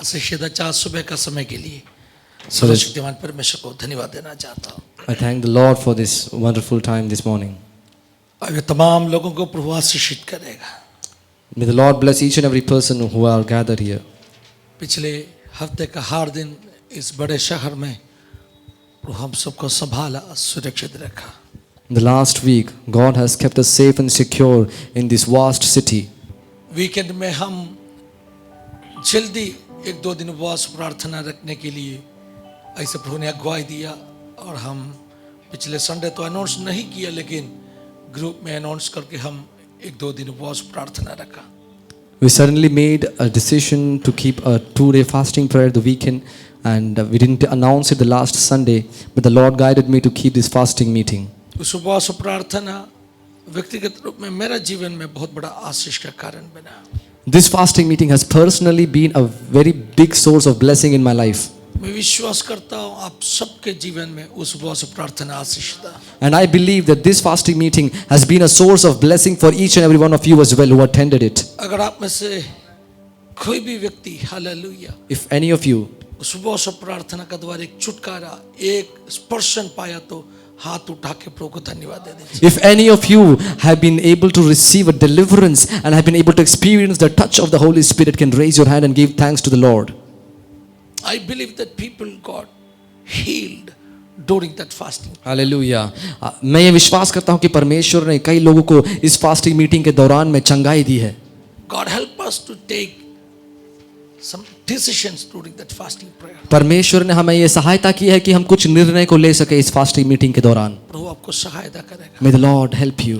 अशिष्ट सुबह का समय के लिए So that- शक्तिमान परमेश्वर को धन्यवाद देना चाहता हूँ। I thank the Lord for this wonderful time this morning. और ये तमाम लोगों को प्रभु आशीषित करेगा। May the Lord bless each and every person who are gathered here. पिछले हफ्ते का हर दिन इस बड़े शहर में प्रभु हम सबको संभाला, सुरक्षित रखा। In the last week, God has kept us safe and secure in this vast city. Weekend में हम जल्दी एक दो दिन उपवास प्रार्थना रखने के लिए ऐसे प्रभु ने अगुवाई दिया, और हम पिछले संडे तो अनाउंस नहीं किया, लेकिन ग्रुप में अनाउंस करके हम एक दो दिन उपवास प्रार्थना रखा। We suddenly made a decision to keep a 2-day fasting prayer the weekend, and we didn't announce it the last Sunday, but the Lord guided me to keep this fasting meeting. उस उपवास प्रार्थना व्यक्तिगत रूप में मेरा जीवन में बहुत बड़ा आशीष का कारण बना। This fasting meeting has personally been a very big source of blessing in my life. मैं विश्वास करता हूँ आप सबके जीवन में उस उपवास प्रार्थना आशीष था। And I believe that this fasting meeting has been a source of blessing for each and every one of you as well who attended it. अगर आप में से कोई भी व्यक्ति hallelujah If any of you उस उपवास प्रार्थना का द्वारा एक छुटकारा, एक स्पर्शन पाया, तो हाथ उठा के प्रभु को धन्यवाद दे दीजिए। If any of you have been able to receive a deliverance and have been able to experience the touch of the Holy Spirit, can raise your hand and give thanks to the Lord. I believe that people got healed during that fasting. Hallelujah. मैं ये विश्वास करता हूँ कि परमेश्वर ने कई लोगों को इस फास्टिंग मीटिंग के दौरान में चंगाई दी है। God help us to take some decisions during that fasting prayer. परमेश्वर ने हमें ये सहायता की है कि हम कुछ निर्णय को ले सके इस फास्टिंग मीटिंग के दौरान। प्रभु आपको सहायता करेगा। May the Lord help you.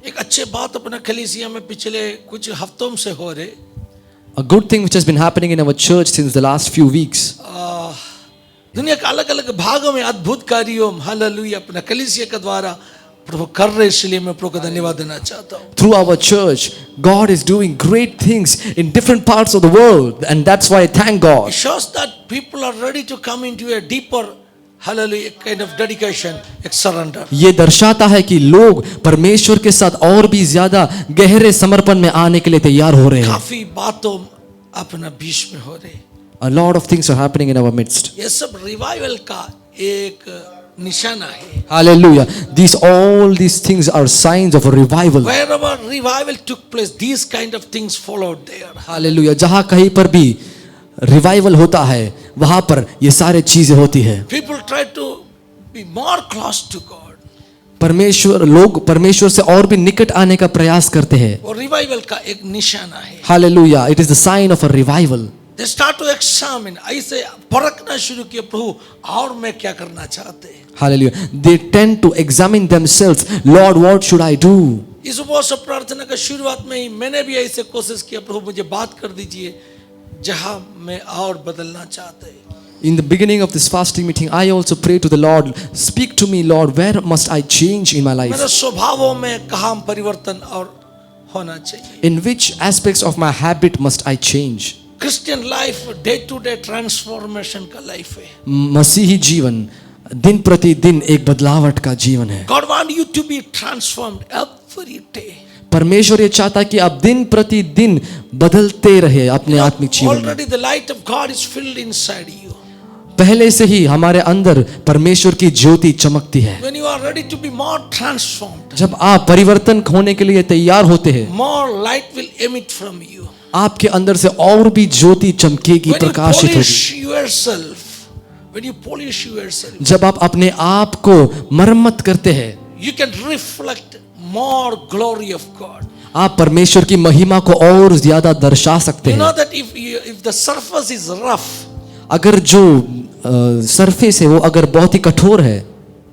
एक अच्छे बात अपने कलीसिया में पिछले कुछ हफ्तों से हो रहे, A good thing which has been happening in our church since the last few weeks. दुनिया के अलग अलग भागों में अद्भुत कार्यों हालेलुया अपना कलीसिया के द्वारा प्रभु कर रहे, इसलिए मैं प्रभु को धन्यवाद देना चाहता हूँ। Through our church, God is doing great things in different parts of the world, and that's why I thank It God. shows that people are ready to come into a deeper hallelujah kind of dedication, एक surrender. ये दर्शाता है कि लोग परमेश्वर के साथ और भी ज्यादा गहरे समर्पण में आने के लिए तैयार हो रहे हैं। काफी बातों अपना बीच में हो रहे। A lot of things are happening in our midst. ये सब रिवाइवल का एक निशाना है। Hallelujah. All these things are signs of a revival. Wherever revival took place, these kind of things followed there. Hallelujah. जहाँ कहीं पर भी रिवाइवल होता है, वहां पर ये सारे चीजें होती है। People try to be more close to God. लोग परमेश्वर से और भी निकट आने का प्रयास करते हैं। और रिवाइवल का एक निशाना है। Hallelujah. It is the sign of a revival. They start to examine, ऐसे परखना शुरू किया, प्रभु और मैं क्या करना चाहते हैं। Hallelujah. They tend to examine themselves. Lord, what should I do? इस उपवास प्रार्थना का शुरुआत में ही मैंने भी ऐसे कोशिश किया, प्रभु मुझे बात कर दीजिए जहां मैं और बदलना चाहते हैं। In the beginning of this fasting meeting, I also pray to the Lord, speak to me, Lord, where must I change in my life? मेरे स्वभावों में कहाँ परिवर्तन और होना चाहिए। In which aspects of my habit must I change? Christian life day to day transformation का life है। मसीही जीवन दिन प्रतिदिन एक बदलावट का जीवन है। God want you to be transformed every day. परमेश्वर ये चाहता है कि आप दिन प्रतिदिन बदलते रहे अपने आत्मिक जीवन में। Already the light of God is filled inside you. पहले से ही हमारे अंदर परमेश्वर की ज्योति चमकती है। When you are ready to be more transformed, जब आप परिवर्तन होने के लिए तैयार होते हैं, more light will emit from you. आपके अंदर से और भी ज्योति चमकेगी, प्रकाशित होगी। When you polish yourself, जब आप अपने आप को मरम्मत करते हैं, you can reflect more glory of God. आप परमेश्वर की महिमा को और ज्यादा दर्शा सकते You हैं। know that if the surface is rough, अगर जो सरफेस है वो अगर बहुत ही कठोर है,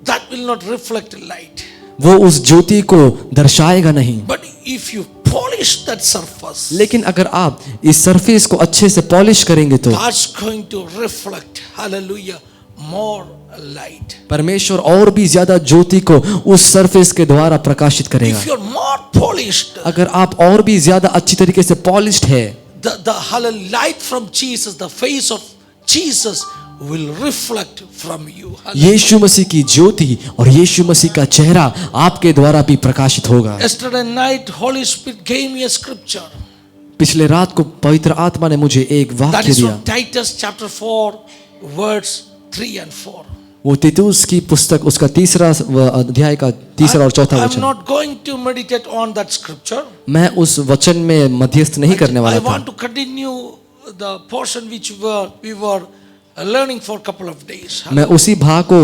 that will not reflect light. वो उस ज्योति को दर्शाएगा नहीं। But if you polish that surface, लेकिन अगर आप इस सरफेस को अच्छे से पॉलिश करेंगे तो that's going to reflect, hallelujah, more light. परमेश्वर और भी ज्यादा ज्योति को उस सरफेस के द्वारा प्रकाशित करेगा। If you're more polished, अगर आप और भी ज्यादा अच्छी तरीके से पॉलिश्ड है, the hallelujah light from Jesus, the face of Jesus will reflect from you. यीशु मसीह की ज्योति और यीशु मसीह का चेहरा आपके द्वारा भी प्रकाशित होगा। Yesterday night, Holy Spirit gave me a scripture. पिछले रात को पवित्र आत्मा ने मुझे एक That वाक्य is दिया. from Titus chapter 4, words 3 and 4. वो तीतुस की पुस्तक उसका तीसरा अध्याय का तीसरा और चौथा I'm वचन. not going to meditate on that scripture. मैं उस वचन में मध्यस्थ नहीं करने I वाला था. want to continue the portion which we were learning for a couple of days. मैं उसी भाग को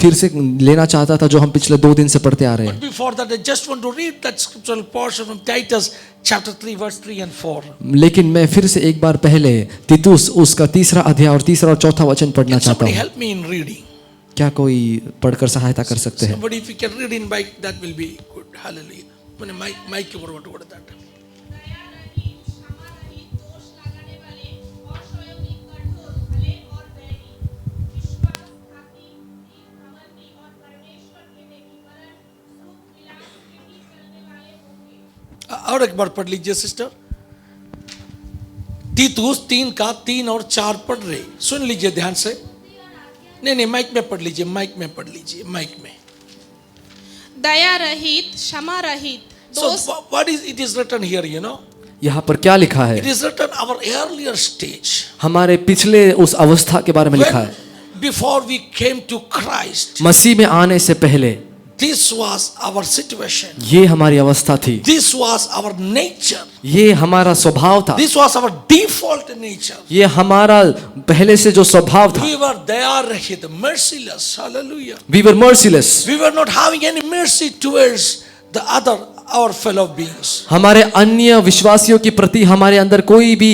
फिर से लेना चाहता था जो हम पिछले 2 दिन से पढ़ते आ रहे But हैं. before that, I just want to read that scriptural portion from Titus chapter 3, verse 3 and 4. लेकिन मैं फिर से एक बार पहले तीतुस उसका तीसरा अध्याय और तीसरा और चौथा वचन पढ़ना Can चाहता somebody हूँ. help me in reading? क्या कोई पढ़कर सहायता कर सकते हैं? Somebody, if you can read in mic, that will be good. Hallelujah. मैंने mic के ऊपर what word that? दया रहित, क्षमा रहित, दोष लगाने वाले, असंयमी, कठोर, भले और बैरी, विश्वासघाती, घमंडी और परमेश्वर के नहीं वरन सुख विलास के ही चलने वाले होंगे। और एक बार पढ़ लीजिए सिस्टर. तीतुस 3 का 3 और 4 पढ़ रहे. सुन लीजिए ध्यान से. नहीं माइक में पढ़ लीजिए. माइक में. दया रहित, क्षमा रहित, So दोष what is it is written here, you know? यहाँ पर क्या लिखा It है? is written our earlier stage. हमारे पिछले उस अवस्था के बारे में लिखा है. Before we came to Christ, मसीह में आने से पहले this was our situation. ये हमारी अवस्था थी. This was our nature. ये हमारा स्वभाव था. This was our default nature. ये हमारा पहले से जो स्वभाव था. We were dayarahit, merciless. Hallelujah. We were merciless. We were not having any mercy towards the other, our fellow beings. हमारे अन्य विश्वासियों के प्रति हमारे अंदर कोई भी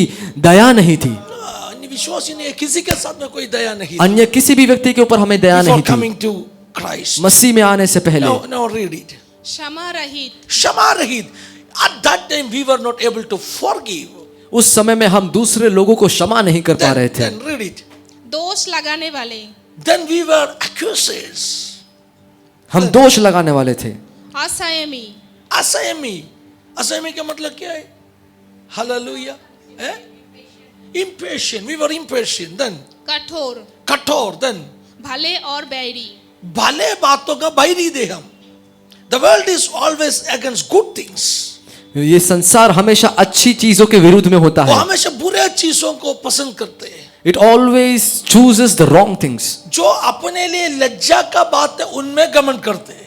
दया नहीं थी. अन्य विश्वासी नहीं, किसी के साथ में कोई दया नहीं. अन्य किसी भी व्यक्ति के ऊपर हमें दया Before नहीं थी. coming to Christ. मसीह में आने से पहले. Now read it. क्षमा रहित, क्षमा रहित. At that time we were not able to forgive. उस समय में हम दूसरे लोगों को क्षमा नहीं कर पा रहे थे. Then read it. दोष लगाने वाले, Then we were accusers. हम दोष लगाने वाले थे. असंयमी, असंयमी का मतलब क्या है? Hallelujah. Impatient. We were impatient. Then कठोर. Then भले और बैरी, भले बातों का बैरी दे हम. The world is always against good things. ये संसार हमेशा अच्छी चीजों के विरुद्ध में होता वो है. हमेशा बुरे चीजों को पसंद करते हैं. It always chooses the wrong things. जो अपने लिए लज्जा का बात है उनमें घमंड करते हैं.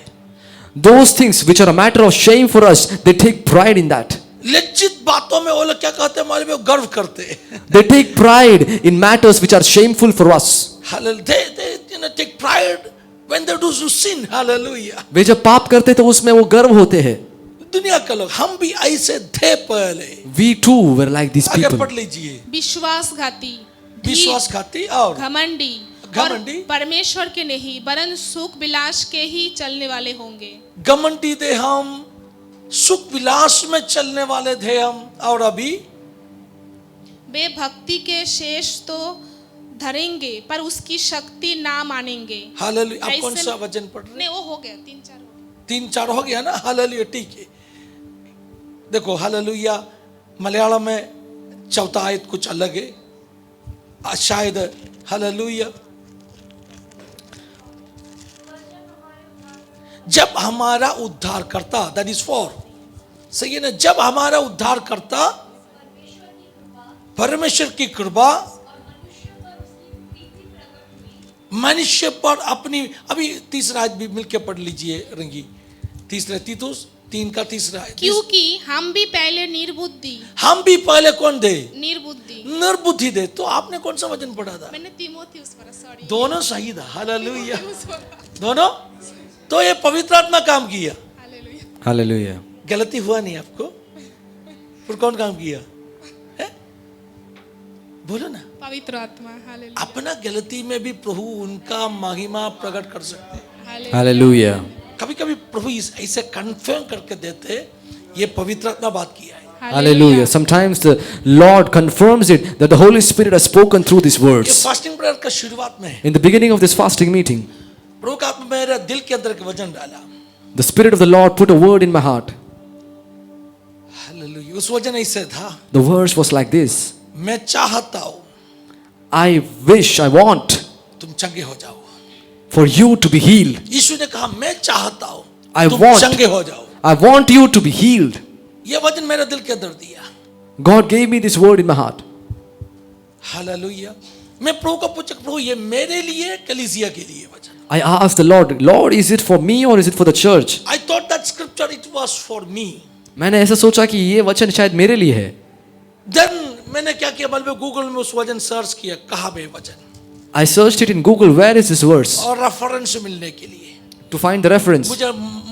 Those things which are a matter of shame for us, they take pride in that. लज्जित बातों में वो लोग क्या कहते हैं? हमारे में गर्व करते हैं. They take pride in matters which are shameful for us. Hallelujah. They take pride when they do sin. Hallelujah. वे जब पाप करते तो उसमें वो गर्व होते हैं. दुनिया के लोग हम भी ऐसे थे पहले. We too were like these आगे people. पढ़ लीजिए. विश्वासघाती, विश्वासघाती और घमंडी और परमेश्वर के नहीं वरन सुख विलास के ही चलने वाले होंगे. घमंडी थे हम, सुख विलास में चलने वाले थे हम. और अभी वे भक्ति के शेष तो धरेंगे पर उसकी शक्ति ना मानेंगे. हालेलुया. आप कौन ऐसे सा वचन पढ़ रहे? नहीं, वो हो गया 3-4 हो गया. 3-4 हो गया ना. हालेलुया. ठीक है. देखो हालेलुया मलयालम में चौथा आयत कुछ अलग है शायद. हालेलुया. जब हमारा उद्धार करता, दैट इज 4. सही है ना. जब हमारा उद्धार करता परमेश्वर की कृपा मनुष्य पर अपनी. अभी तीसरा आयत भी मिलके पढ़ लीजिए रंगी. तीसरा तीतुस 3 का तीसरा आयत. क्योंकि हम भी पहले निर्बुद्धि, हम भी पहले कौन थे? निर्बुद्धि. थे. तो आपने कौन सा वचन पढ़ा था? मैंने तीमुथियुस पढ़ा, सॉरी. दोनों सही था. हालेलुया. दोनों. तो ये पवित्र आत्मा काम किया. हालेलुया. Hallelujah. गलती हुआ नहीं आपको? फिर कौन काम किया है? बोलो ना. पवित्र आत्मा. हालेलुया. अपना गलती में भी प्रभु उनका महिमा प्रकट कर सकते हैं. Hallelujah. कभी कभी प्रभु ऐसे कन्फर्म करके देते ये पवित्र आत्मा बात किया है. Hallelujah. Sometimes the Lord confirms it that the Holy Spirit has spoken through these ये words. फास्टिंग प्रेयर का शुरुआत में है. In the beginning of this fasting meeting, प्रभु का आत्मा मेरे दिल के अंदर के वचन डाला. the Spirit of the Lord put a word in my heart. Hallelujah. उस वचन ऐसे था. The verse was like this. मैं चाहता हूँ I wish, I want तुम चंगे हो जाओ. for you to be healed. यीशु ने कहा मैं चाहता हूँ I तुम want. चंगे हो जाओ. I want you to be healed. ये वचन मेरे दिल के अंदर दिया. God gave me this word in my heart. Hallelujah. मैं प्रभु का पूछा, प्रभु ये मेरे लिए कलीसिया के लिए वचन। I asked the Lord, Lord, is it for me or is it for the church? I thought that scripture it was for me. मैंने ऐसा सोचा कि ये वचन शायद मेरे लिए है. Then मैंने क्या किया, मतलब गूगल में उस वचन सर्च किया, कहाँ पे वचन, I searched it in Google, where is this verse? और रेफरेंस मिलने के लिए To find the reference. मुझे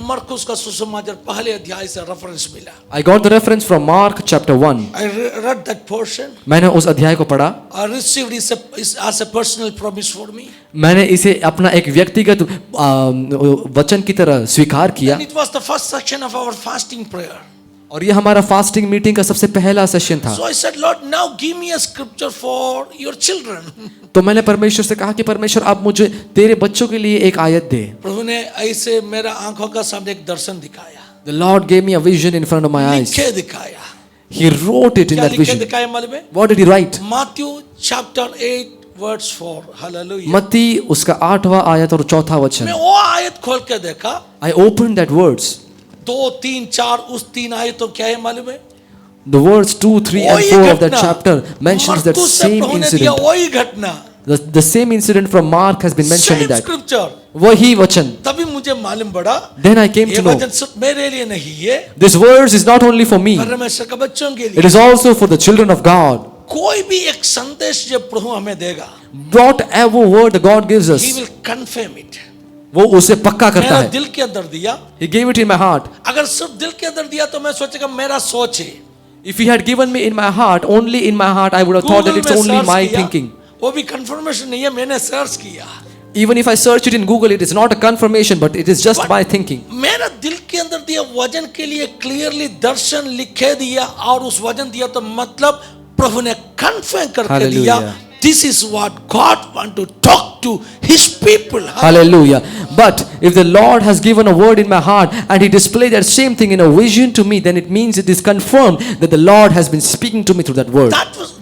मरकुस का सुसमाचार पहले अध्याय से रेफरेंस मिला। I got the reference from Mark chapter 1. I read that portion. मैंने उस अध्याय को पढ़ा. I received it as a personal promise for me. मैंने इसे अपना एक व्यक्तिगत वचन की तरह स्वीकार किया. And it was the first section of our fasting prayer. और ये हमारा फास्टिंग मीटिंग का सबसे पहला सेशन था. So I said, Lord, now give me a scripture for your children. तो मैंने परमेश्वर से कहा कि परमेश्वर आप मुझे तेरे बच्चों के लिए एक आयत दे. प्रभु ने ऐसे मेरा आंखों का सामने एक दर्शन दिखाया, The Lord gave me a vision in front of my eyes. लिखे दिखाया। He wrote it in क्या that लिखे vision. दिखाया मालूम है? What did he write? Matthew chapter 8 verse 4. Hallelujah. मत्ती उसका 8वां आयत और 4था वचन. मैं वो आयत खोल के देखा, I opened that words. 2, 3, 4 उस 3 आयतों क्या है मालूम है? The words 2, 3 and वही 4 of that घटना, chapter mentions that मरकुस से same प्रभु ने दिया incident. वही घटना, The same incident from Mark has been mentioned in same that. scripture। वही वचन. तभी मुझे मालूम पड़ा, Then I came ये to know वचन सिर्फ मेरे लिए नहीं है, this verse is not only for me, परमेश्वर के बच्चों के it लिए। is also for the children of God. कोई भी एक संदेश जब प्रभु हमें देगा, Whatever word the God gives he us, will confirm it। वो उसे पक्का करता मेरा है. दिल के अंदर दिया, He gave it in my heart. अगर सिर्फ दिल के अंदर दिया तो मैं सोचेगा मेरा सोच है। If he had given me in my heart, only in my heart, I would have thought that Google it's में only सर्च my किया, thinking. वो भी कंफर्मेशन नहीं है, मैंने सर्च किया। Even if I search it in Google, it is not a confirmation, but it is just But- my thinking. मेरा दिल के अंदर दिया वचन के लिए क्लियरली दर्शन लिखे दिया और उस वचन दिया, तो मतलब प्रभु ने कन्फर्म करके Hallelujah. दिया, this is what God want to talk to his people। Hallelujah. But if the Lord has given a word in my heart and he displayed that same thing in a vision to me, then it means it is confirmed that the Lord has been speaking to me through that word.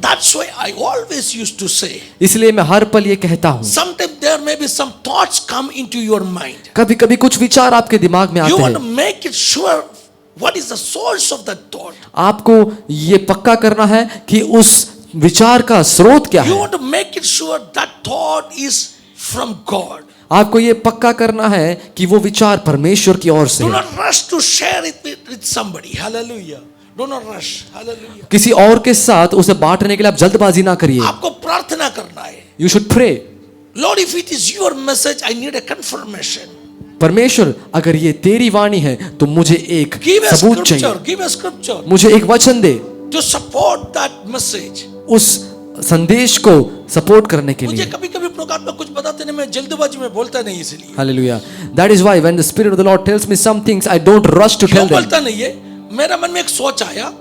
That's why I always used to say, इसलिए मैं हर पल ये कहता हूँ, sometimes there may be some thoughts come into your mind, कभी कभी कुछ विचार आपके दिमाग में you आते want to हैं. make it sure what is the source of that thought, आपको ये पक्का करना है कि उस विचार का स्रोत क्या you है. want to make it sure that thought is from God। आपको ये पक्का करना है कि वो विचार परमेश्वर की ओर से Do है. not rush to share it with somebody। Hallelujah। Do not rush। Hallelujah। किसी और के साथ उसे बांटने के लिए आप जल्दबाजी ना करिए. आपको प्रार्थना करना है, You should pray. Lord, if it is your message, I need a confirmation। परमेश्वर, अगर ये तेरी वाणी है तो मुझे एक Give a सबूत scripture, चाहिए. give a scripture मुझे एक वचन दे to support that message। उस संदेश को सपोर्ट करने के मुझे लिए. कभी कभी प्रकार में कुछ बताते नहीं, मैं जल्दबाजी में बोलता नहीं, इसलिए Hallelujah. That is why when the Spirit of the Lord tells me some things, I don't rush to क्यों tell them. बोलता नहीं है, मेरा मन में एक सोच आया,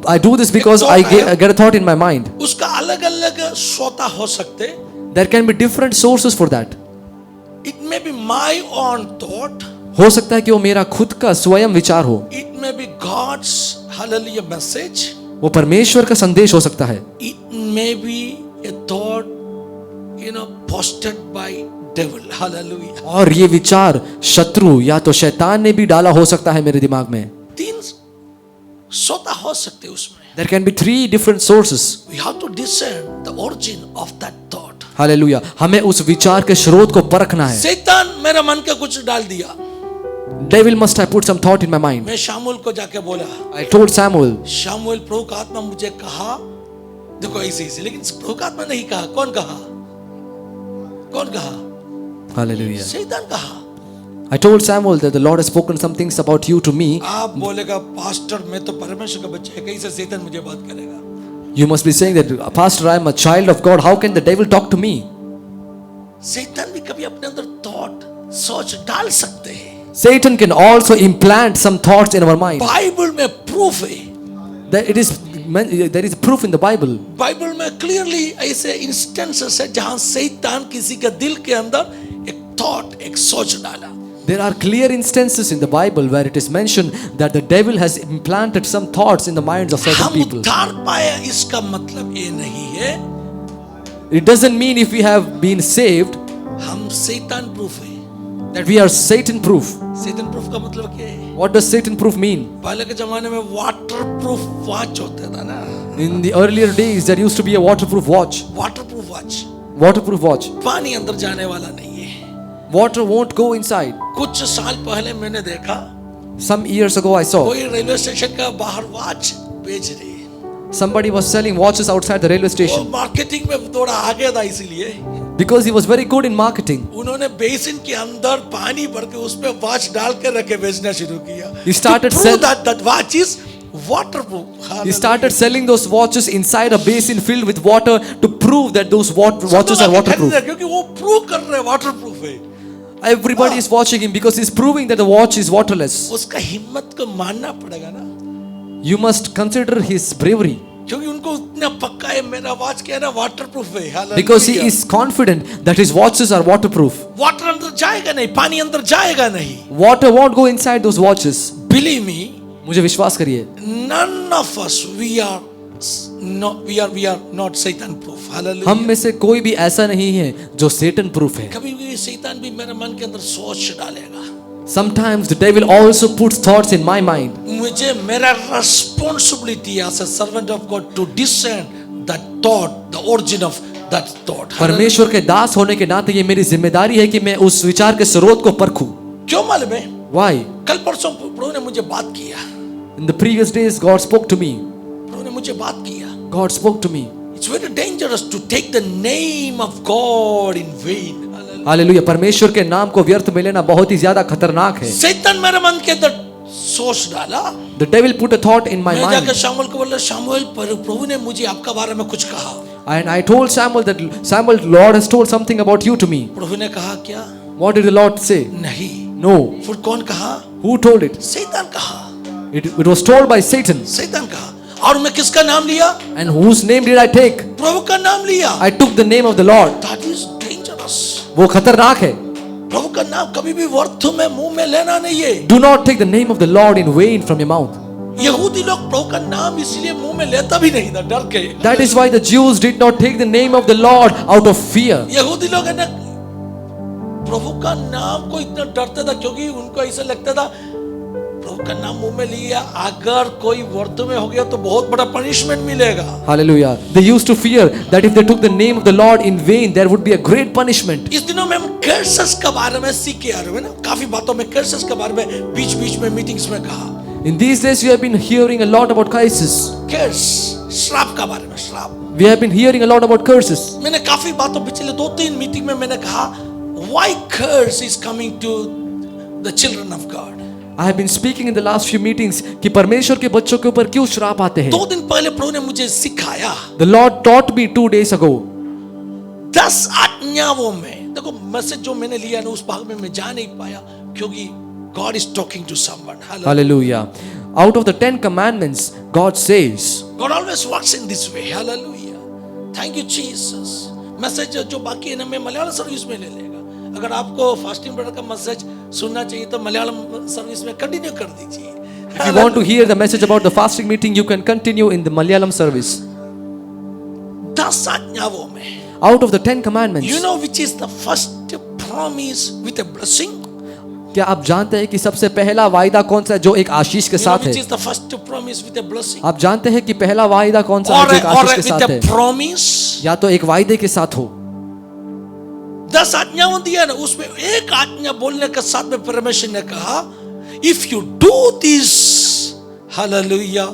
I do this because I get a thought in my mind. उसका अलग अलग श्रोता हो सकते, There can be different sources for that. it may be my own thought, हो सकता है कि वो मेरा खुद का स्वयं विचार हो. it may be God's hallelujah message, वो परमेश्वर का संदेश हो सकता है. it may be a thought posted by devil। hallelujah। और ये विचार शत्रु या तो शैतान ने भी डाला हो सकता है मेरे दिमाग में. 3 श्रोता हो सकते उसमें। There can be 3 different sources. We have to discern the origin of that thought। Hallelujah. हमें उस विचार के स्रोत को परखना है. शैतान मेरा मन के कुछ डाल दिया, Devil must have put some thought in my mind. मैं शामुएल को जाके बोला, I told Samuel, शामुएल प्रभु का आत्मा मुझे कहा, देखो ऐसे, लेकिन प्रभु का आत्मा नहीं कहा, कौन कहा? कौन कहा? Hallelujah. शैतान कहा। I told Samuel that the Lord has spoken some things about you to me. आप बोलेगा, पास्टर मैं तो परमेश्वर का बच्चा है, कैसे शैतान मुझे बात करेगा? You must be saying that, Pastor, I am a child of God. How can the devil talk to me? शैतान भी कभी अपने अंदर थॉट, सोच डाल सकते हैं। Satan can also implant some thoughts in our mind. Bible में प्रूफ है, There is proof in the Bible. Bible में क्लियरली ऐसे इंस्टेंसेस है जहां शैतान किसी के दिल के अंदर एक थॉट, एक सोच डाला। There are clear instances in the Bible where it is mentioned that the devil has implanted some thoughts in the minds of certain हम people. उद्धार पाए इसका मतलब ये नहीं है It doesn't mean if we have been saved, हम शैतान प्रूफ है। that we are Satan proof. Satan proof का मतलब क्या है? What does Satan proof mean? पहले के जमाने में वाटर प्रूफ वॉच होता था ना, In the earlier days, there used to be a waterproof watch. Water proof watch, Waterproof watch. पानी अंदर जाने वाला नहीं है। Water won't go inside. कुछ साल पहले मैंने देखा Some years ago, I saw कोई रेलवे स्टेशन का बाहर वॉच बेच रही है, somebody was selling watches outside the railway वो station मार्केटिंग में थोड़ा आगे था, इसीलिए because he was very good in marketing. उन्होंने बेसिन के अंदर पानी भर के उसमें वॉच डाल के रखे बेचना शुरू किया। He started To prove sell- that watch is waterproof. He started selling those watches inside a basin filled with water to prove that those watches are waterproof. क्योंकि वो प्रूव कर रहे वाटरप्रूफ है। Everybody is watching him because he's proving that the watch is waterless. उसका हिम्मत को मानना पड़ेगा ना, You must consider his bravery क्योंकि उनको इतना पक्का है मेरा वॉच क्या है ना वाटरप्रूफ है। Hallelujah. because he is confident that his watches are waterproof. Water अंदर जाएगा नहीं, पानी अंदर जाएगा नहीं। Water won't go inside those watches. Believe me, मुझे विश्वास करिए, none of us we are not Satan proof. Hallelujah. हम में से कोई भी ऐसा नहीं है जो Satan proof है. कभी भी शैतान भी मेरे मन के अंदर सोच डालेगा, Sometimes the devil also puts thoughts in my mind. मुझे मेरा responsibility as a servant of God to discern that thought, the origin of that thought. परमेश्वर के दास होने के नाते ये मेरी जिम्मेदारी है कि मैं उस विचार के स्रोत को परखूं. क्यों मालूम है? Why? कल परसों प्रभु ने मुझे बात किया, In the previous days, God spoke to me. प्रभु ने मुझे बात किया। God spoke to me. It's very dangerous to take the name of God in vain. Hallelujah. परमेश्वर के नाम को व्यर्थ में लेना बहुत ही ज्यादा खतरनाक है. शैतान मेरे मन के अंदर सोच डाला। The devil put a thought in my मैं जाकर mind. शामुएल को बोला, शामुएल प्रभु ने मुझे आपका बारे में कुछ कहा। And I told Samuel that Samuel, Lord has told something about you to me. प्रभु ने कहा क्या? What did the Lord say? नहीं। No. फिर कौन कहा? Who told it? शैतान कहा। It was told by Satan. शैतान कहा। और मैं किसका नाम लिया? And whose name did I take? प्रभु का नाम लिया। I took the name of the Lord. That is dangerous. वो खतरनाक है. प्रभु का नाम कभी भी व्यर्थ में मुंह में लेना नहीं है। Do not take the name of the Lord in vain from your mouth. यहूदी लोग प्रभु का नाम इसलिए मुंह में लेता भी नहीं था, डर के। That is why the Jews did not take the name of the Lord out of fear. यहूदी लोग है ना प्रभु का नाम को इतना डरते था, क्योंकि उनको ऐसा लगता था प्रभु का नाम मुंह में लिया, अगर कोई वर्त में हो गया तो बहुत बड़ा पनिशमेंट मिलेगा। Hallelujah. They used to fear that if they took the name of the Lord in vain, there would be a great punishment. इस दिनों में हम कर्सेस के बारे में सीख के आ रहे हैं ना, काफी बातों में कर्सेस के बारे में बीच-बीच में मीटिंग्स में कहा। In these days, we have been hearing a lot about curses. कर्स, श्राप के बारे में, श्राप। We have been hearing a lot about curses. मैंने काफी बातों पिछले 2-3 मीटिंग में मैंने कहा, why curse is coming to the children of God? I have been speaking in the last few meetings कि परमेश्वर के बच्चों के ऊपर क्यों श्राप आते हैं. 2 दिन पहले प्रभु ने मुझे सिखाया। The Lord taught me 2 days ago. 10 आज्ञाओं में, देखो मैसेज जो मैंने लिया ना उस भाग में मैं जा नहीं पाया, क्योंकि God is talking to someone. Hallelujah. Out of the 10 commandments, God says. God always works in this way. Hallelujah. Thank you Jesus. Message जो बाकी है ना मैं मलयालम सर्विस में ले लेगा। अगर आपको फास्टिंग ब्रदर का मैसेज सुनना चाहिए तो मलयालम सर्विस में कंटिन्यू कर दीजिए। If you want to hear the message about the fasting meeting, you can continue in the Malayalam service. 10 आज्ञाओं में, Out of the 10 commandments, you know which is the first promise with a blessing? क्या आप जानते हैं कि सबसे पहला वायदा कौन सा है जो एक आशीष के You know साथ है? which is the first promise with a blessing? आप जानते हैं कि पहला वायदा कौन सा है और जो एक आशीष के with साथ a है? promise? या तो एक वायदे के साथ हो. 10 आज्ञाएं दिया ना, उसमें एक आज्ञा बोलने के साथ में परमेश्वर ने कहा, if you do this, hallelujah,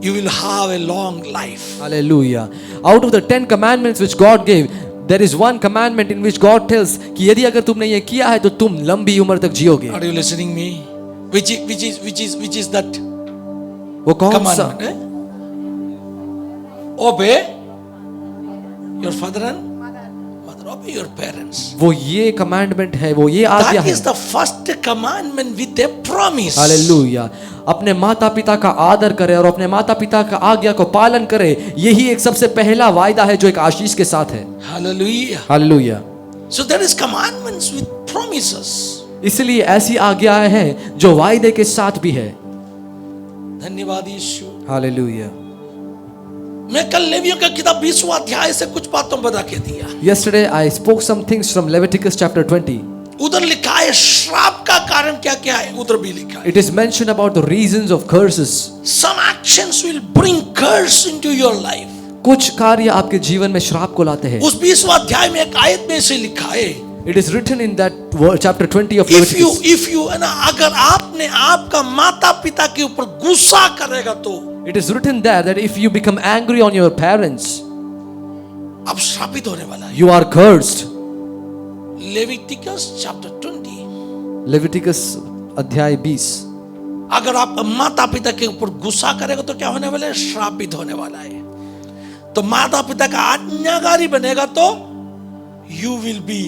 you will have a long life. Hallelujah. Out of the 10 commandments which God gave, there is one commandment in which God tells कि यदि अगर तुमने ये किया है तो तुम लंबी उम्र तक जियोगे. Are you listening me? Which is that वो कौन सा? commandment? Obey your father and mother. Obey your parents. वो ये commandment है, वो ये आज्ञा That है. is the first commandment with a promise. Hallelujah. अपने माता पिता का आदर करे और अपने माता पिता का आज्ञा को पालन करे, यही एक सबसे पहला वायदा है जो एक आशीष के साथ है. Hallelujah. Hallelujah. So there is commandments with promises. इसलिए ऐसी आज्ञाएं हैं जो वायदे के साथ भी है. धन्यवाद यीशु। हालेलुया. मैं कल लेवियों का किताब 20वां अध्याय से कुछ बातों बता के दिया। Yesterday I spoke some things from Leviticus chapter 20. उधर लिखा है श्राप का कारण क्या क्या है, उधर भी लिखा है. It is mentioned about the reasons of curses. Some actions will bring curse into your life. कुछ कार्य आपके जीवन में श्राप को लाते हैं. उस 20वां अध्याय में एक आयत में से लिखा है, It is written in that chapter 20 of if Leviticus. you है ना, अगर आपने आपका माता पिता के ऊपर गुस्सा करेगा तो It is written there that if you become angry on your parents, आप श्रापित होने वाला है. you are cursed. Leviticus chapter 20. Leviticus अध्याय 20. अगर आप माता पिता के ऊपर गुस्सा करेगा तो क्या होने वाला है, श्रापित होने वाला है. तो माता पिता का आज्ञाकारी बनेगा तो you will be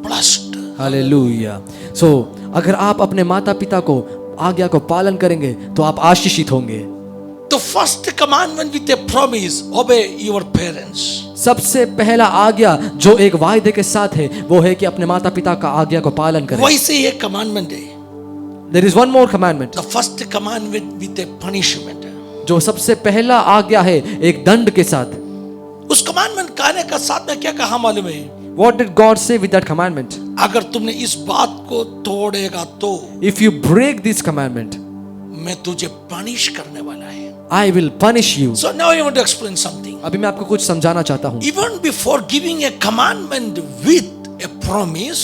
blessed. Hallelujah. So अगर आप अपने माता पिता को आज्ञा को पालन करेंगे तो आप आशीषित होंगे. तो first commandment with A promise, ओबे योर पेरेंट्स. सबसे पहला आज्ञा जो एक वायदे के साथ है वो है कि अपने माता पिता का आज्ञा को पालन करें. वैसे ही एक कमांडमेंट है, There is one more commandment. The first commandment with A punishment. जो सबसे पहला आज्ञा है एक दंड के साथ. उस कमांडमेंट कहने का साथ में क्या कहा मालूम है, What did God say with that commandment? अगर तुमने इस बात को तोड़ेगा तो If you break this commandment, मैं तुझे पनिश करने वाला है. I will punish you. So now I want to explain something. अभी मैं आपको कुछ समझाना चाहता हूँ. Even before giving a commandment with a promise,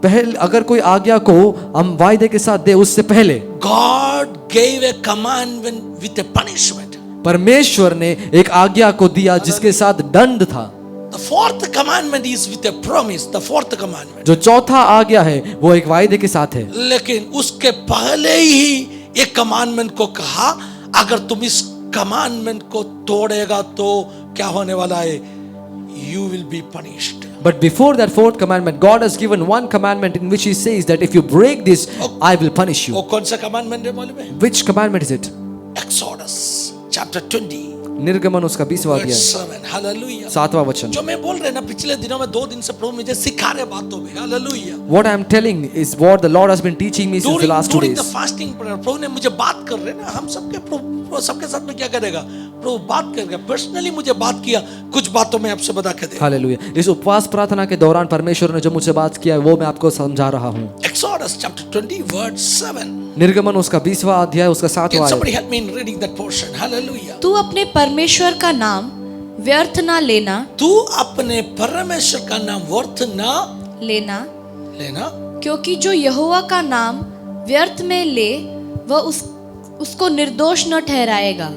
पहले अगर कोई आज्ञा को हम वायदे के साथ दे उससे पहले God gave a commandment with a punishment. परमेश्वर ने एक आज्ञा को दिया जिसके साथ दंड था. The fourth commandment is with a promise. The fourth commandment. जो चौथा आज्ञा है वो एक वायदे के साथ है. लेकिन उसके पहले ही एक कमांडमेंट को कहा, अगर तुम इस कमांडमेंट को तोड़ेगा तो क्या होने वाला है, you will be punished. But before that fourth commandment, God has given one commandment in which He says that if you break this, I will punish वो you. कौन सा कमांडमेंट है मालूम है? Which commandment is it? Exodus chapter 20 निर्गमन उसका 20वां verse अध्याय 7. Hallelujah. 7वां वचन. जो मैं बोल रहे ना, पिछले दिनों में 2 दिन से प्रभु मुझे सिखा रहे बातों में. Hallelujah. What I am telling is what the Lord has been teaching me since the last 2 during the days. fasting prayer, प्रभु ने मुझे बात कर रहे ना, हम सबके प्रभु सबके साथ में क्या करेगा, प्रभु बात करेगा. पर्सनली मुझे बात किया, कुछ बातों में आपसे बता के दे. हालेलुया. इस उपवास प्रार्थना के दौरान परमेश्वर ने जो मुझसे बात किया है वो मैं आपको समझा रहा हूँ. Exodus chapter 20 verse 7. निर्गमन उसका 20वां अध्याय उसका 7वां Can आयत. somebody help me in reading that portion? Hallelujah. तू अपने परमेश्वर का नाम व्यर्थ ना लेना तू अपने परमेश्वर का नाम व्यर्थ ना लेना लेना, क्योंकि जो यहोवा का नाम व्यर्थ में ले वह उसको निर्दोष न ठहराएगा.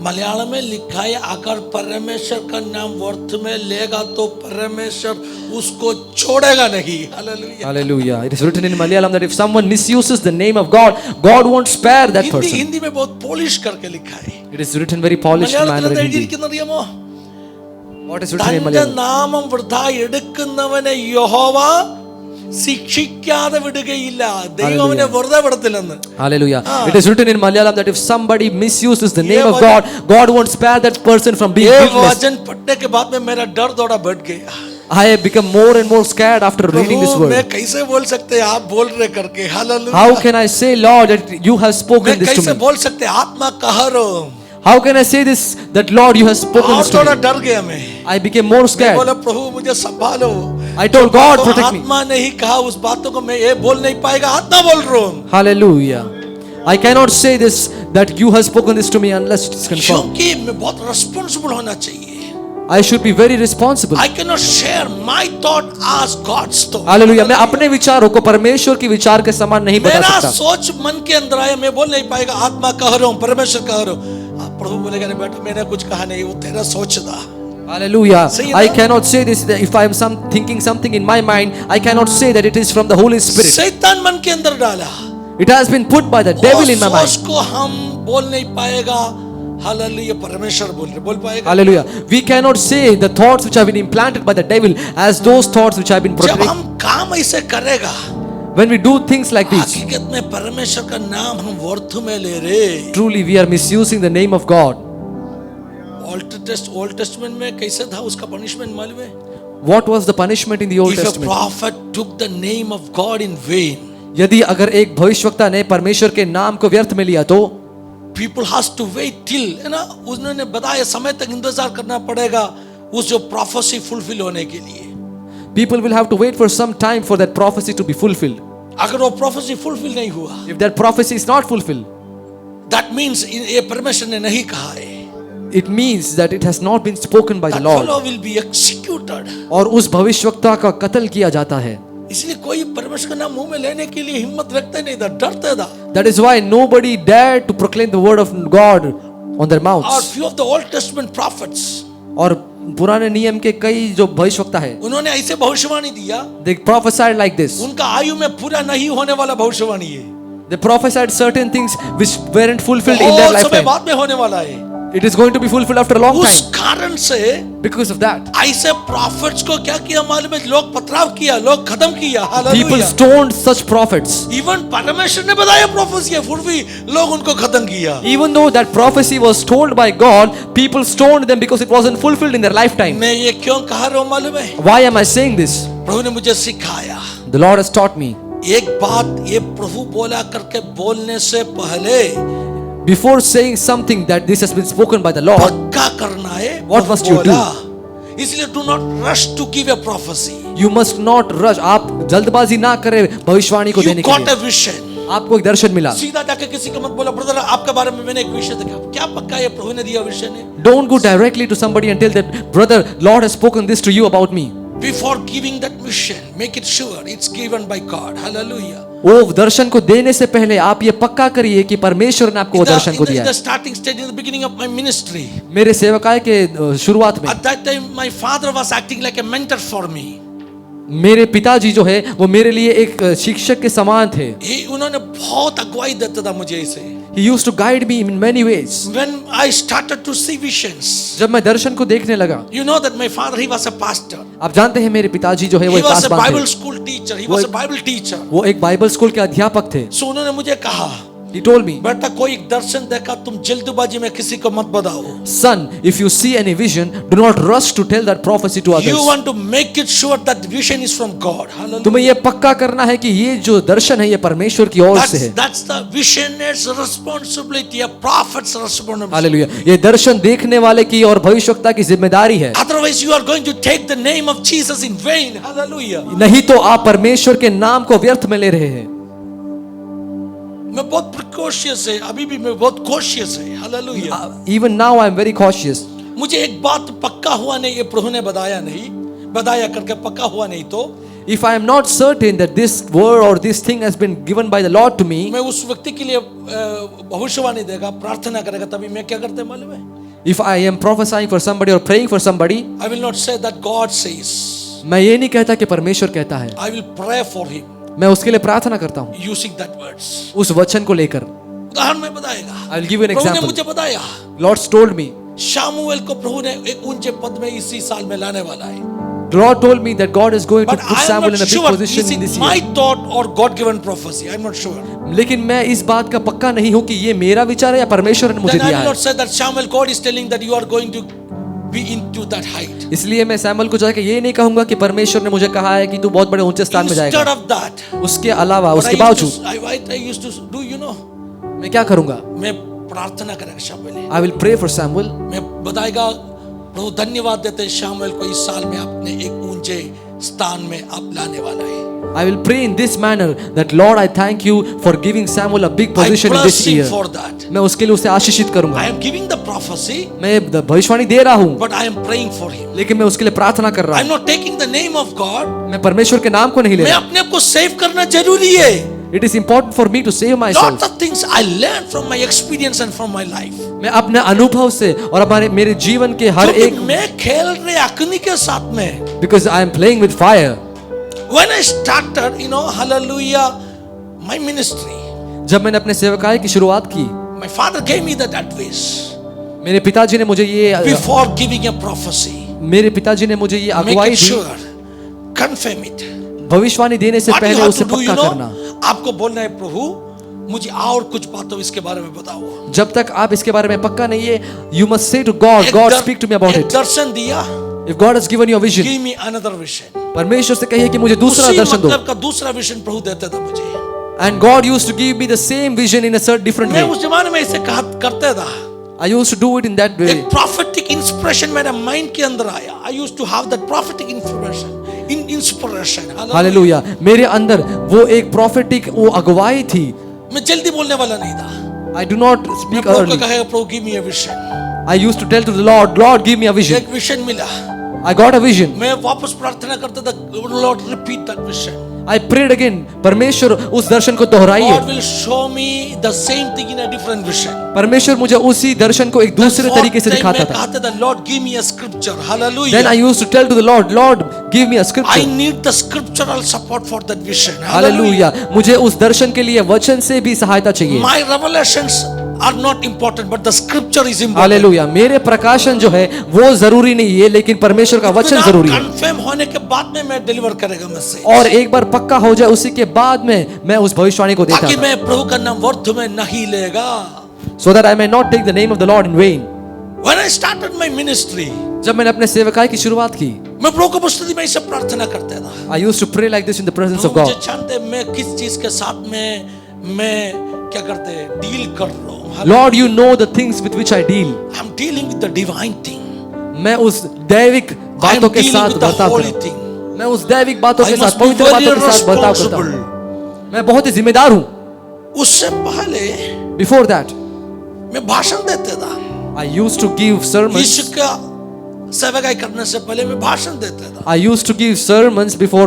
मलयालम में लिखा है, अगर परमेश्वर का नाम व्यर्थ में लेगा तो परमेश्वर उसको छोड़ेगा नहीं. Hallelujah. Hallelujah. It is written in Malayalam that if someone misuses the name of God, God won't spare that person. Hindi में बहुत पॉलिश करके लिखा है. It is written very polished manner in Hindi. What is written in തന്റെ Malayalam? നാമം വൃഥാ എടുക്കുന്നവനെ യഹോവ ശിക്ഷിക്കാതെ വിടുകയില്ല. ദൈവം അവനെ വെറുതെ വിടത്തില്ലെന്ന്. Hallelujah. It is written in Malayalam that if somebody misuses the name of God, God won't spare that person from being ये guiltless. वचन पढ़ने के बाद में मेरा डर थोड़ा बढ़ गया. I have become more and more scared after reading this प्रभु, मैं word. कैसे बोल सकते हैं आप बोल रहे करके. Hallelujah. How can I say, Lord, that you have मैं spoken this कैसे to me? बोल सकते हैं आत्मा कह रहा. How can I say this, that Lord, you have spoken और this to थोड़ा me? डर गया मैं. I became more मैं scared. बोला प्रभु मुझे संभालो. I told God, तो protect me. आत्मा नहीं कहा उस बातों को मैं ये बोल नहीं पाएगा, आत्मा बोल रहा हूँ. Hallelujah. I cannot say this, that you have spoken this to me unless it is confirmed. क्योंकि मैं बहुत रिस्पॉन्सिबल होना चाहिए. I should be very responsible. I cannot share my thought as God's thought. Hallelujah. मैं अपने विचारों को परमेश्वर के विचार के समान नहीं बता मेरा सकता. सोच मन के अंदर आया, मैं बोल नहीं पाएगा, आत्मा कह रहा हूँ, परमेश्वर कह रहा हूँ. प्रभु बोलेगा नहीं बेटा मैंने कुछ कहा नहीं, वो तेरा सोच था. Hallelujah. See I that? cannot say this, that if I am thinking something in my mind, I cannot say that it is from the Holy Spirit. शैतान मन के अंदर डाला. It has been put by the devil in my सोच mind. को हम बोल नहीं पाएगा. हालेलुया. परमेश्वर बोल पाएगा. Hallelujah. We cannot say the thoughts which have been implanted by the devil as those thoughts which have been जब protected. हम काम ऐसे करेगा, When we do things like this, हकीकत में परमेश्वर का नाम हम व्यर्थ में ले रहे. truly we are misusing the name of God. Old testament में कैसे था उसका पनिशमेंट मालूम है? What was the punishment in the Old If a Testament? prophet took the name of God in vain, यदि अगर एक भविष्यवक्ता ने परमेश्वर के नाम को व्यर्थ में लिया तो people has to wait till, है ना, उन्होंने बताया समय तक इंतजार करना पड़ेगा उस जो prophecy fulfill होने के लिए. people will have to wait for some time for that prophecy to be fulfilled. अगर वो प्रोफेसी फुलफिल नहीं हुआ, If that prophecy is not fulfilled, that means ये परमेश्वर ने नहीं कहा है, it means that it has not been spoken by the that Lord. fellow will be executed. और उस भविष्यवक्ता का कत्ल किया जाता है. इसलिए कोई परमेश्वर का नाम मुंह में लेने के लिए हिम्मत रखते नहीं था, डरते था. That is why nobody dared to proclaim the word of God on their और mouths. few of the Old Testament prophets, और पुराने नियम के कई जो भविष्यवक्ता है, उन्होंने ऐसे भविष्यवाणी दिया, they prophesied like this. उनका आयु में पूरा नहीं होने वाला भविष्यवाणी है, They prophesied certain things which weren't fulfilled in their बहुत समय lifetime. बाद में होने वाला है. It is going to be fulfilled after a long उस time. कारण से Because of that, ऐसे prophets को क्या किया मालूम है, लोग पथराव किया, लोग खत्म किया. people hallelujah. stoned such prophets. Even परमेश्वर ने बताया प्रोफेसी है, फिर भी लोग उनको खत्म किया. Even though that prophecy was told by God, people stoned them because it wasn't fulfilled in their lifetime. मैं ये क्यों कह रहा हूँ मालूम है, Why am I saying this? प्रभु ने मुझे सिखाया. The Lord has taught me. एक बात ये प्रभु बोला करके बोलने से पहले Before saying something that this has been spoken by the Lord, पक्का करना है. What प्रभु must you बोला. इसलिए do not rush to give a prophecy. you must not rush. आप जल्दबाजी ना करें भविष्यवाणी को You देने के got लिए. a vision. आपको एक दर्शन मिला. सीधा जाके किसी को मत बोला, ब्रदर आपके बारे में मैंने एक विषय देखा. क्या पक्का ये प्रभु ने दिया विषय ने? Don't go directly to somebody and tell them, brother, Lord has spoken this to you about me. Before giving that vision, make it sure it's given by God. Hallelujah. वो दर्शन को देने से पहले आप ये पक्का करिए कि परमेश्वर ने आपको वो दर्शन को दिया In the है. starting stage, in the beginning of my ministry, मेरे सेवकाय के शुरुआत में at that time my father was acting like a mentor for me. मेरे पिताजी जो है वो मेरे लिए एक शिक्षक के समान थे. उन्होंने बहुत अगुवाई देता था मुझे इसे. He used to guide me in many ways. When I started to see visions, जब मैं दर्शन को देखने लगा, you know that my father, he was a pastor. आप जानते हैं मेरे पिताजी जो है वो He एक was a पासवान Bible थे. school teacher. He was a Bible teacher. वो एक बाइबल स्कूल के अध्यापक थे. So उन्होंने मुझे कहा, He told me, बेटा कोई दर्शन देखा तुम जल्दबाजी में किसी को मत बताओ. son, if you see any vision, do not rush to tell that prophecy to You others. want to make it sure that vision is from God. Hallelujah. तुम्हें ये पक्का करना है कि ये जो दर्शन है ये परमेश्वर की ओर से है. That's the visionary's responsibility, a prophet's responsibility. Hallelujah. ये दर्शन देखने वाले की और भविष्यवक्ता की जिम्मेदारी है. Otherwise you are going to take the name of Jesus in vain. Hallelujah. नहीं तो आप परमेश्वर के नाम को व्यर्थ में ले रहे हैं. मैं बहुत प्रिकॉशियस है, अभी भी मैं बहुत कॉशियस है. Hallelujah. Even now I am very cautious. मुझे एक बात पक्का हुआ नहीं, ये प्रभु ने बताया नहीं, बताया करके पक्का हुआ नहीं तो If I am not certain that this word or this thing has been given by the Lord to me, मैं उस व्यक्ति के लिए भविष्यवाणी देगा, प्रार्थना करेगा, तभी मैं क्या करते मालूम है? if I am prophesying for somebody or praying for somebody, I will not say that God says. मैं ये नहीं कहता कि परमेश्वर कहता है. I will pray for him मैं उसके लिए प्रार्थना करता हूँ using that words. उस वचन को लेकर. उदाहरण में बताएगा. I will give you an प्रभु ने example. मुझे बताया, Lord told me, शामुएल को प्रभु ने एक ऊंचे पद में इसी साल में लाने वाला है. the Lord told me that God is going to But put I am Samuel not in a big sure. position Is in this it my year. thought or God given prophecy? I am not sure. लेकिन मैं इस बात का पक्का नहीं हूँ कि ये मेरा विचार है या परमेश्वर ने मुझे Then I दिया will है. not say that Samuel, God is telling that you are going to be into that height. इसलिए मैं सैमुअल को जाके ये नहीं कहूंगा कि परमेश्वर ने मुझे कहा है कि तू बहुत बड़े ऊंचे स्थान में Instead जाएगा. of that, उसके अलावा what उसके I बावजूद used to do, you know, मैं क्या करूंगा? मैं प्रार्थना करेगा Samuel. I will pray for Samuel. मैं बताएगा, प्रभु धन्यवाद देते हैं शामुएल को इस साल में आपने एक ऊंचे स्थान में आप लाने वाला है. I will pray in this manner that Lord, I thank you for giving Samuel a big I position in bless this him year. for that. मैं उसके लिए उसे आशीषित करूंगा. I am giving the prophecy, मैं भविष्यवाणी दे रहा हूँ, but I am praying for him. लेकिन मैं उसके लिए प्रार्थना कर रहा I am हूँ. not taking the name of God. मैं परमेश्वर के नाम को नहीं ले मैं रहा. अपने आप को सेव करना जरूरी है. It is important for me to save myself. Lots of things I learned from my experience and from my life. मैं अपने अनुभव से और हमारे मेरे जीवन के हर क्योंकि एक, मैं खेल रहे अग्नि के साथ में. because I am playing with fire. When I started, you know, hallelujah, my ministry, जब मैंने अपने सेवकाई की शुरुआत की, my father gave me that advice. मेरे पिताजी ने मुझे ये Before giving a prophecy, मेरे पिताजी ने मुझे ये make अगुवाई it the. sure, confirm it. भविष्यवाणी देने से What you पहले have उसे to do, पक्का you know, करना. आपको बोलना है, प्रभु मुझे और कुछ बातों इसके बारे में बताओ. जब तक आप इसके बारे में पक्का नहीं है, you must say to God, God speak to me about एक it. दर्शन दिया, If God has given you a vision, give me another vision. परमेश्वर से कहिए कि मुझे दूसरा उसी दर्शन दो. मतलब का दूसरा विजन प्रभु देते थे मुझे. And God used to give me the same vision in a certain different मैं way. उस जमाने में इसे करते था. I used to do it in that way. एक prophetic inspiration मेरे माइंड के अंदर आया. I used to have that prophetic information, inspiration. Hallelujah, मेरे अंदर वो एक prophetic वो अगुवाई थी। मैं जल्दी बोलने वाला नहीं था। I do not मैं speak प्रभु को early. कहा, प्रभु give me a vision. I used to tell to the Lord, Lord, give me a vision. एक विजन मिला, I got a vision. मैं वापस प्रार्थना करता था, Lord repeat that vision. I prayed again, परमेश्वर उस दर्शन को दोहराइए। God will show me the same thing in a different vision। परमेश्वर मुझे उसी दर्शन को एक दूसरे तरीके से दिखाता था। कहता था, Lord give me a scripture। Hallelujah। Then I used to tell to the Lord, Lord, give me a I scripture. need the scriptural support for that vision। Hallelujah, मुझे उस दर्शन के लिए वचन से भी सहायता चाहिए। My revelations are not important, but the scripture is important। Hallelujah, मेरे प्रकाशन जो है वो जरूरी नहीं है, लेकिन परमेश्वर का वचन जरूरी है। कंफर्म होने के बाद में मैं डिलीवर करेगा मैसेज, और एक बार पक्का हो जाए उसी के बाद में मैं उस भविष्यवाणी को देता ताकि था, मैं प्रभु का नाम व्यर्थ में नहीं लेगा। so that I may not take the name of the Lord in vain. When I started my ministry, जब मैंने अपने सेवकाई की शुरुआत की, मैं प्रभु को पूछती थी, मैं इससे प्रार्थना करता था, I used to pray like this in the presence of Prabhu God. मुझे जानते मैं किस चीज के साथ में मैं क्या करते डील कर रहा हूँ। Lord, you know the things with which I deal. I'm dealing with the divine thing। मैं उस दैविक बातों के dealing साथ with the बर्ताव holy करता thing। हूँ। मैं उस दैविक बातों I के must साथ, be पवित्र very बातों के साथ बर्ताव करता responsible। हूँ। मैं बहुत ही जिम्मेदार हूँ। उससे पहले Before that, मैं भाषण देता था। I used to give sermons. यीशु का सेवकाई करने से पहले मैं भाषण देता था, I used to give sermons before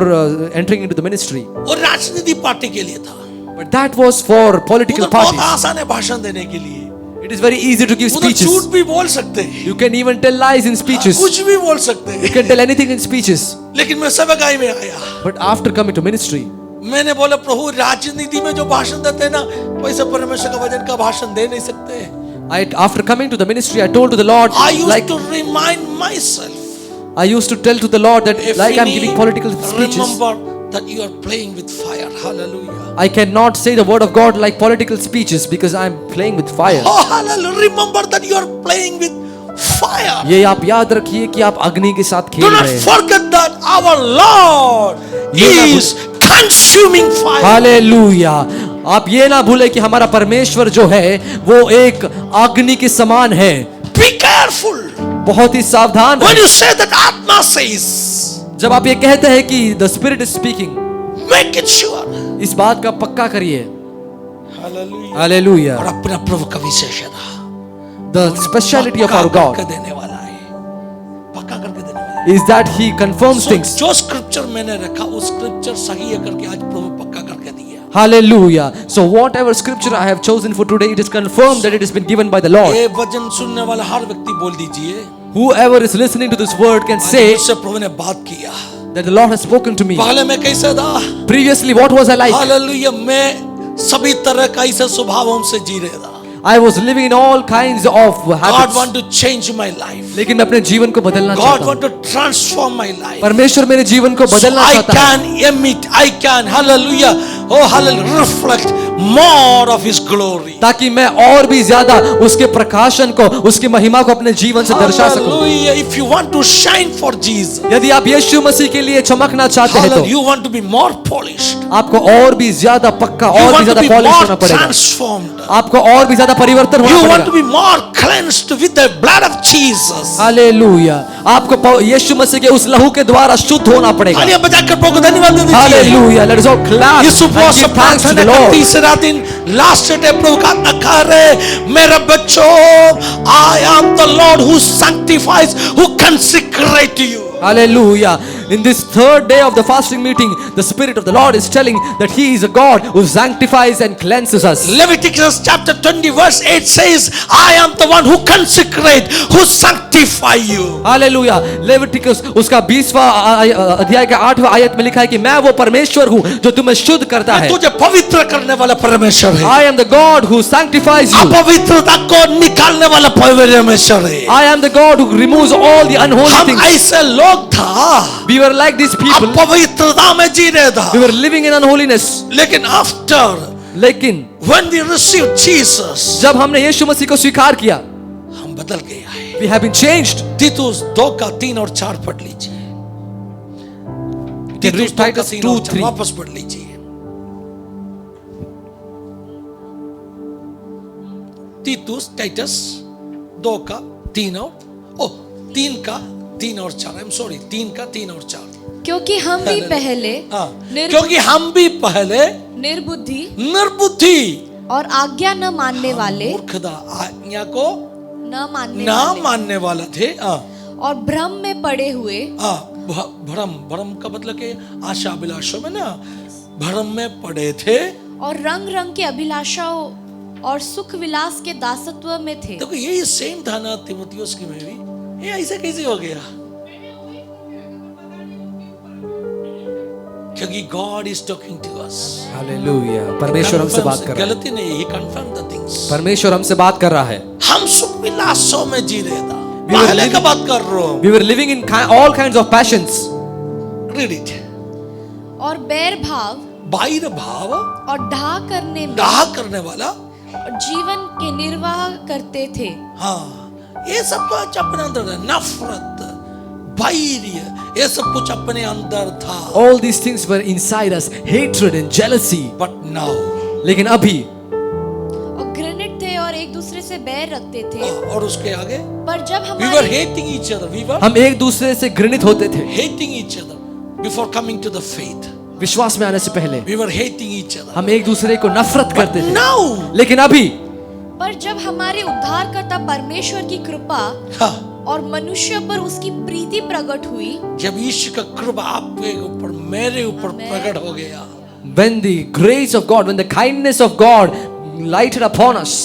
entering into the ministry. और राजनीति पार्टी के लिए था। But that was for political उधर बहुत parties. आसान है भाषण देने के लिए, It is very easy to give उधर speeches. झूठ भी बोल सकते हैं, You can even tell lies in speeches. कुछ भी बोल सकते You हैं। can tell anything in speeches. लेकिन मैं सेवकाई में आया, But after coming to ministry, मैंने बोला, प्रभु राजनीति में जो भाषण देते हैं ना, वैसे परमेश्वर का वचन का भाषण दे नहीं सकते। after coming to the ministry, I told to the Lord, I used like to remind myself, I used to tell to the Lord that like I'm Effie, giving political speeches, remember that you are playing with fire. Hallelujah। I cannot say the word of God like political speeches because I'm playing with fire. Oh, hallelujah. Remember that you are playing with fire। ये आप याद रखिए कि आप अग्नि के साथ Do खेल not रहे हैं। forget that our Lord ये ना is consuming fire। हालेलुया, आप ये ना भूले कि हमारा परमेश्वर जो है वो एक अग्नि के समान है। Be careful बहुत ही सावधान when रहें। you say that Atma says, जब आप ये कहते हैं कि the spirit is speaking, make it sure। इस बात का पक्का करिए। Hallelujah। हालेलुया, और अपना प्रभु का विशेषता the speciality of our पक्का God करके देने वाला है, पक्का करके देने वाला है। is that he confirms So, things. जो स्क्रिप्चर मैंने रखा उस स्क्रिप्चर सही है करके आज प्रभु पक्का करके दिया। Hallelujah. So whatever scripture I have chosen for today, it is confirmed that it has been given by the Lord. ये वचन सुनने वाला हर व्यक्ति बोल दीजिए, Whoever is listening to this word can आज say मुझसे प्रभु ने बात किया। that the Lord has spoken to me. पहले मैं कैसा था? Previously, what was I like? Hallelujah, मैं सभी तरह का ऐसे स्वभावों से जी रहा था। I was living in all kinds of God habits. want to change my life। लेकिन मैं अपने जीवन को बदलना God चाहता want हूँ। to transform my life। परमेश्वर मेरे जीवन को So बदलना I चाहता है। can emit, I can, hallelujah, oh hallelujah, reflect more of His glory। ताकि मैं और भी ज्यादा उसके प्रकाशन को, उसकी महिमा को अपने जीवन से दर्शा सकूं। Hallelujah, if you want to shine for Jesus, यदि आप यीशु मसीह के लिए चमकना चाहते हैं hallelujah, तो you want to be more polished, आपको और भी ज्यादा पक्का, you और भी want to ज्यादा be पॉलिश होना more पड़ेगा। transformed, आपको और भी ज्यादा परिवर्तन होना you want पड़ेगा। to be more cleansed with the blood of Jesus। Hallelujah, आपको यीशु मसीह के उस लहू के द्वारा शुद्ध होना पड़ेगा। तालियां बजाकर प्रभु को धन्यवाद दे दीजिए। Hallelujah, let us all clap इस उपवास and give thanks to the प्रार्थना का लॉर्ड। तीसरा दिन लास्ट डे प्रभु का आज्ञा है, मेरे बच्चों, I am the Lord who sanctifies, who consecrate you। Hallelujah. In this third day of the fasting meeting, the Spirit of the Lord is telling that He is a God who sanctifies and cleanses us. Leviticus chapter 20 verse 8 says, I am the one who consecrate, who sanctify you। Hallelujah. Leviticus उसका 20वां अध्याय के 8वां आयत में लिखा है कि मैं वो परमेश्वर हूँ जो तुम्हें शुद्ध करता है। तुझे पवित्र करने वाला परमेश्वर है। I am the God who sanctifies you. अपवित्रता को निकालने वाला परमेश्वर है। I am the God who removes all the unholy हम things. ऐसे लोग था, We were like these people. अपवित्रता में जी रहे था, We were living in unholiness. लेकिन after लेकिन when we received Jesus, जब हमने यीशु मसीह को स्वीकार किया, हम बदल गए हैं। we have been changed. तीतुस 2 का 3 और 4 पढ़ लीजिए। तीतुस 2 का Titus 3 और 4 2:3. वापस पढ़ लीजिए। तीतुस टाइटस 2 का 3 और 3 का 3 और 4, आई एम सॉरी, 3 का 3 और 4। क्योंकि हम भी पहले हाँ, क्योंकि हम भी पहले निर्बुद्धि निर्बुद्धि और आज्ञा न मानने वाले, मूर्खता, आज्ञा को न मानने ना वाले मानने वाला थे। और भ्रम में पड़े हुए, भ्रम का मतलब कि आशा अभिलाषों में ना भ्रम में पड़े थे, और रंग रंग के अभिलाषाओं और सुख विलास के दासत्व में थे। देखो यही सेम था ना तीमुथियुस की में भी। ये ऐसा कैसे हो गया? क्योंकि God is talking to us. Hallelujah, परमेश्वर हमसे बात कर रहा है। गलती नहीं, ही कंफर्म द थिंग्स। परमेश्वर हमसे बात कर रहा है। हम सुख विलासों में जी रहे था। पहले का बात कर रहा हूं। We were living in all kinds of passions. Read it. और बैर भाव, बाहिर भाव और डाह करने वाला और जीवन के निर्वाह करते थे। हाँ, ये सब कुछ अपने अंदर है। नफरत, बाहिर, ये सब कुछ अपने अंदर था। All these things were inside us, hatred and jealousy. But now, लेकिन अभी और घृणित थे और एक दूसरे से बैर रखते थे। और उसके आगे पर जब we were हमारे hating each other. We were हम एक दूसरे से घृणित होते थे। hating each other before coming to the faith. विश्वास में आने से पहले We were hating each other. हम एक दूसरे को नफरत करते थे। Now, लेकिन अभी पर जब हमारे उद्धारकर्ता परमेश्वर की कृपा हाँ, और मनुष्य पर उसकी प्रीति प्रकट हुई, जब ईश्वर का कृपा आपके ऊपर, मेरे ऊपर प्रकट हो गया, when the grace of God, when the kindness of God lighted upon us,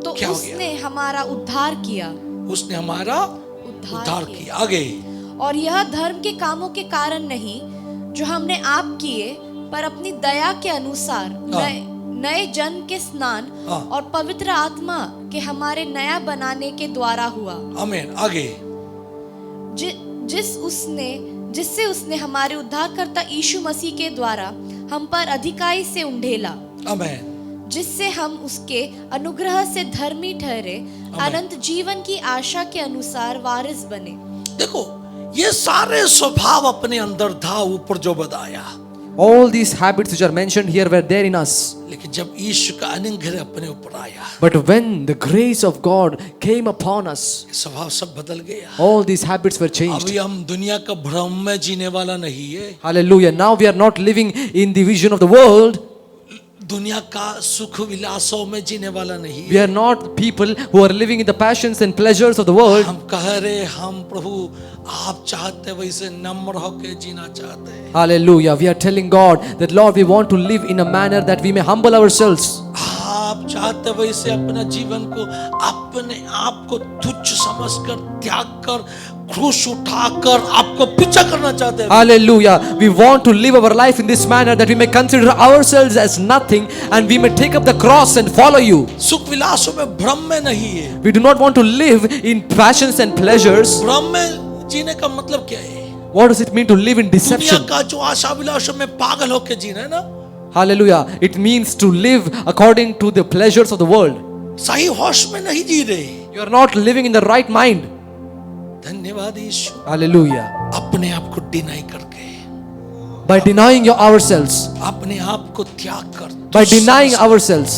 तो क्या हो गया? उसने हमारा उद्धार किया। उसने हमारा उद्धार किया। आगे, और यह धर्म के कामों के कारण नहीं जो हमने आप किए, पर अपनी दया के अनुसार नए जन्म के स्नान और पवित्र आत्मा के हमारे नया बनाने के द्वारा हुआ। आमीन। आगे, जिससे उसने हमारे उद्धारकर्ता यीशु मसीह के द्वारा हम पर अधिकाई से उंडेला, आमीन, जिससे हम उसके अनुग्रह से धर्मी ठहरे, अनंत जीवन की आशा के अनुसार वारिस बने। देखो ये सारे स्वभाव अपने अंदर था, ऊपर जो बताया। all these habits which are mentioned here were there in us. लेकिन जब ईश्वर का अनुग्रह अपने ऊपर आया, But when the grace of God came upon us, स्वभाव सब बदल गया। all these habits were changed. अभी हम दुनिया का भ्रम में जीने वाला नहीं है। Hallelujah. Now we are not living in the vision of the world. दुनिया का सुख विलासों में जीने वाला नहीं We है। are not people who are living in the passions and pleasures of the world. हम कह रहे, हम प्रभु आप चाहते वैसे नम्र होके जीना चाहते हैं। Hallelujah. We are telling God that Lord, we want to live in a manner that we may humble ourselves. आप चाहते वैसे अपना जीवन को अपने आप को तुच्छ समझकर त्याग कर क्रूस उठाकर आपको पीछा करना चाहते हैं। Hallelujah. We want to live our life in this manner that we may consider ourselves as nothing and we may take up the cross and follow you. सुख विलासों में भ्रम में नहीं है। We do not want to live in passions and pleasures. भ्रम में जीने का मतलब क्या है? What does it mean to live in दुनिया deception? का जो आशा अभिलाषों में पागल होके जीना है ना, Hallelujah. It means to live according to the pleasures of the world. सही होश में नहीं जी रहे। You are not living in the right mind. धन्यवाद यीशु। Hallelujah. अपने आप को डिनाई करके, By denying ourselves, अपने आप को त्याग कर, by denying ourselves,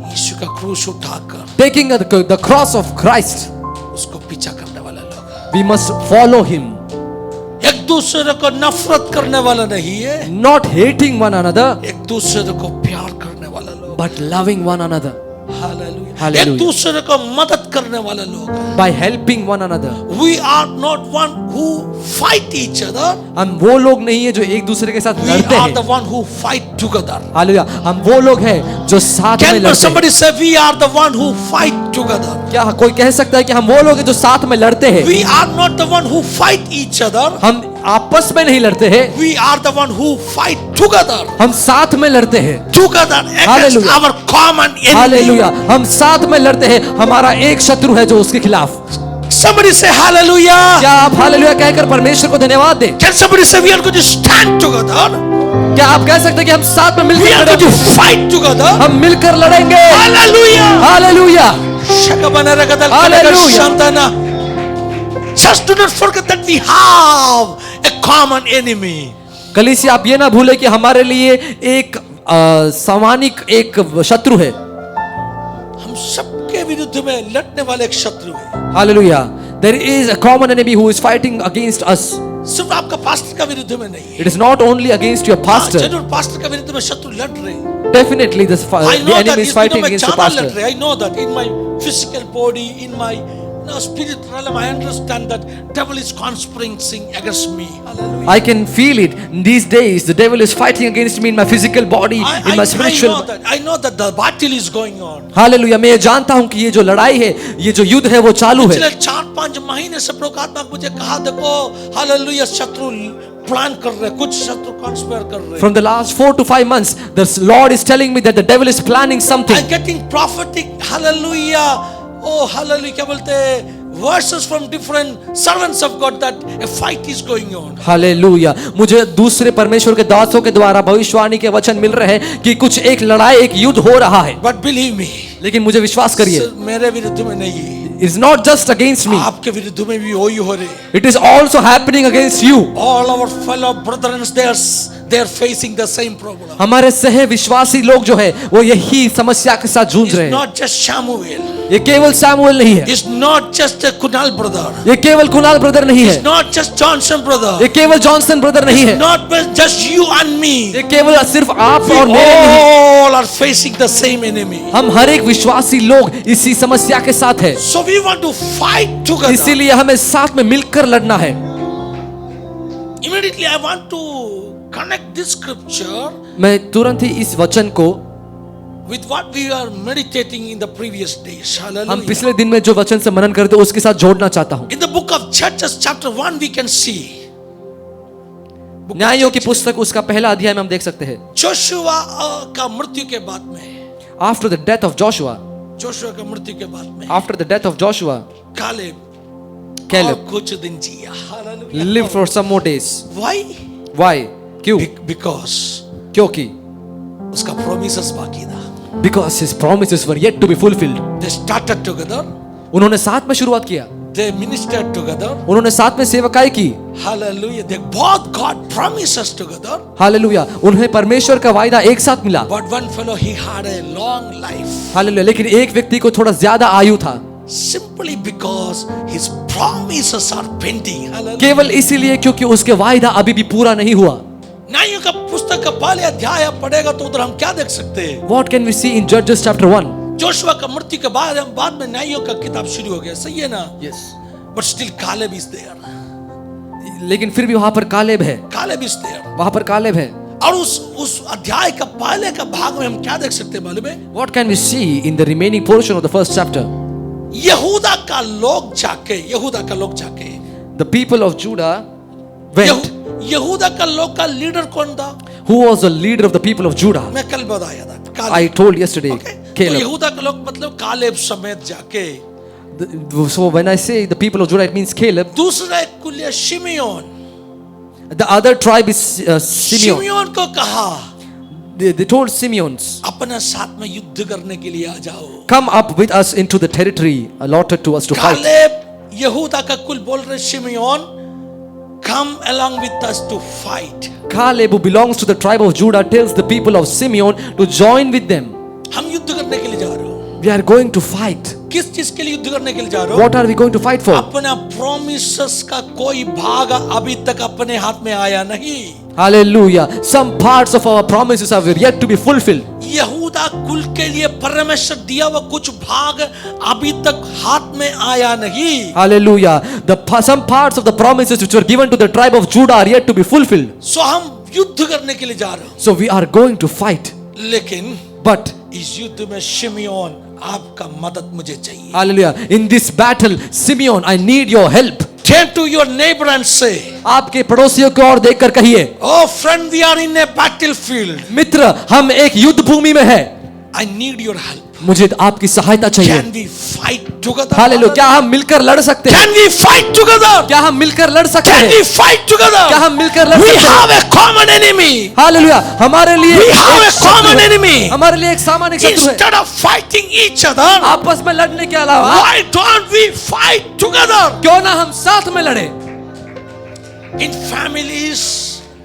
यीशु का क्रूस उठाकर taking the cross of Christ, उसको पीछा करने वाला लोग, we must follow Him. एक दूसरे को नफरत करने वाला नहीं है, Not hating one another, एक दूसरे को प्यार करने वाला लोग। but loving one another. Hallelujah. Hallelujah. एक दूसरे को मदद करने वाले लोग हैं। By helping one another. We are not one who fight each other. हम वो लोग नहीं है जो एक दूसरे के साथ We लड़ते are the हैं. one who fight together. Hallelujah. हम वो लोग हैं जो साथ में Can लड़ते हैं. somebody say we are the one who fight together? क्या कोई कह सकता है कि हम वो लोग हैं जो साथ में लड़ते हैं? We are not the one who fight each other. हम आपस में नहीं लड़ते हैं, We are the one who fight together. हम साथ में लड़ते हैं. Together against Hallelujah. our common enemy. Hallelujah. हम साथ में लड़ते हैं, हमारा एक शत्रु है जो उसके खिलाफ. Somebody say hallelujah. क्या आप हालेलुया कहकर परमेश्वर को धन्यवाद दें? Can somebody say we are going to stand together? क्या आप कह सकते हैं कि हम साथ में We मिलकर are going to लड़ेंगे? fight together. हम मिलकर लड़ेंगे. Hallelujah. Hallelujah. Shakabana ragadal Hallelujah. shantana. Just do not forget that we have a common enemy. कलीसिया, आप ये ना भूले कि हमारे लिए एक सामानिक एक शत्रु है. हम सबके विरुद्ध में लड़ने वाले एक शत्रु है. Hallelujah. There is a common enemy who is fighting against us. सिर्फ आपका पास्टर का विरुद्ध में नहीं है। It is not only against your pastor. जरूर पास्टर का विरुद्ध में शत्रु लड़ रहे हैं। Definitely the enemy is fighting against the लड़ pastor. रहे हैं। I know that in my physical body, in my spiritual realm, I understand that devil is conspiring against me. Hallelujah. I can feel it. These days the devil is fighting against me in my physical body, in my spiritual. I know that the battle is going on. Hallelujah, मैं ये जानता हूँ कि ये जो लड़ाई है, ये जो युद्ध है वो चालू है। पिछले 4-5 महीने से प्रभु का आत्मा मुझे कहा, देखो हालेलुया शत्रु प्लान कर रहे, कुछ शत्रु कॉन्स्पायर कर रहे। From the last 4 to 5 months, the Lord is telling me that the devil is planning something. I'm getting prophetic hallelujah. Oh hallelujah, क्या बोलते हैं, verses from different servants of God that a fight is going on. Hallelujah, मुझे दूसरे परमेश्वर के दासों के द्वारा भविष्यवाणी के वचन मिल रहे हैं कि कुछ एक लड़ाई, एक युद्ध हो रहा है। But believe me, लेकिन मुझे विश्वास करिए, मेरे विरुद्ध में नहीं, it's not just against me. आपके विरुद्ध में भी वही हो रहे। It is also happening against you. All our fellow brethren, they are facing the same problem. हमारे सह विश्वासी लोग जो है वो यही समस्या के साथ जूझ रहे It's हैं। not just Samuel. ये केवल सैमुएल नहीं है, It's not just a Kunal brother. ये केवल कुणाल ब्रदर नहीं है, It's not just Johnson brother. ये केवल जॉनसन ब्रदर नहीं है, Not just you and me. ये केवल सिर्फ आप We और मेरे नहीं, all are facing the same enemy. हम हर एक विश्वासी लोग इसी समस्या के साथ है। So we want to fight together. इसीलिए हमें साथ में मिलकर लड़ना है। Immediately I want to connect this scripture मैं तुरंत ही इस वचन को with what we are meditating in the previous days. हम Hallelujah. पिछले दिन में जो वचन से मनन करते उसके साथ जोड़ना चाहता हूँ। In the book of Judges chapter 1 we can see न्यायों की पुस्तक उसका पहला अध्याय में हम देख सकते हैं। जोशुआ का मृत्यु के बाद में, After the death of Joshua, Joshua का मृत्यु के बाद में after the death of Joshua, Caleb Caleb कुछ दिन जिया। Hallelujah. lived for some more days. Why? Why? क्यों? Because क्योंकि उसका promises बाकी था। because his promises were yet to be fulfilled. They started together. उन्होंने साथ में शुरुआत किया, They ministered together. उन्होंने साथ में सेवकाई की। Hallelujah. They both got promises together. Hallelujah, उन्हें परमेश्वर का वायदा एक साथ मिला। But one fellow, he had a long life. Hallelujah, लेकिन एक व्यक्ति को थोड़ा ज्यादा आयु था, Simply because his promises are pending. Hallelujah. केवल इसीलिए क्योंकि उसके वायदा अभी भी पूरा नहीं हुआ। न्यायों का पुस्तक का पहले अध्याय आप पढ़ेगा तो उधर हम क्या देख सकते हैं? What can we see in Judges chapter 1? Joshua का मृत्यु के बाद में न्यायों का किताब शुरू हो गया, सही है ना? Yes. But still Caleb is there. लेकिन फिर भी वहां पर कालेब है, Caleb is there. वहां पर कालेब है। और उस अध्याय का पहले का भाग में हम क्या देख सकते हैं मालूम है? What can we see in the remaining portion of the first chapter? यहूदा का लोग जाके The people of Judah went. यहूदा का लोग का लीडर कौन था? Who was the leader of the people of Judah? मैं कल बताया था, I told yesterday, Okay? तो Caleb. यहूदा का लोग मतलब कालेब समेत जाके, So when I say the people of Judah, it means Caleb. दूसरा एक कुल शिमियोन, The other tribe is Simeon. शिमियोन को कहा They told Simeons, अपने साथ में युद्ध करने के लिए आ जाओ। come up with us into the territory allotted to us to fight. Caleb यहूदा का कुल बोल रहे शिमियोन, come along with us to fight. Caleb, who belongs to the tribe of Judah, tells the people of Simeon to join with them. हम युद्ध करने के लिए जा रहे हो। We are going to fight. किस चीज के लिए युद्ध करने के लिए जा रहे हो? What are we going to fight for? अपना प्रोमिसेस का कोई भाग अभी तक अपने हाथ में आया नहीं। Hallelujah. Some parts of our promises are yet to be fulfilled. यहूदा कुल के लिए परमेश्वर दिया हुआ कुछ भाग अभी तक हाथ में आया नहीं। Hallelujah. Some parts of the promises which were given to the tribe of Judah are yet to be fulfilled. सो हम युद्ध करने के लिए जा रहे हो। So we are going to fight. लेकिन But इस युद्ध में शिमियोन आपका मदद मुझे चाहिए। hallelujah, in this battle, Simeon, I need your help. Turn to your neighbor and say, आपके पड़ोसियों की ओर देखकर कहिए, oh friend, we are in a battlefield. मित्र, हम एक युद्ध भूमि में है, I need your help. मुझे आपकी सहायता चाहिए। Can we fight together? Hallelujah, क्या हम मिलकर लड़ सकते हैं? Can we fight together? क्या हम मिलकर लड़ सकते Can हैं? we fight together? क्या हम मिलकर लड़ We सकते हैं? have a common enemy. Hallelujah, हमारे लिए We have एक a शत्रु common है। enemy. हमारे लिए एक सामान्य शत्रु है। Instead of fighting each other, आपस में लड़ने के अलावा why don't we fight together? क्यों ना हम साथ में लड़े? In families,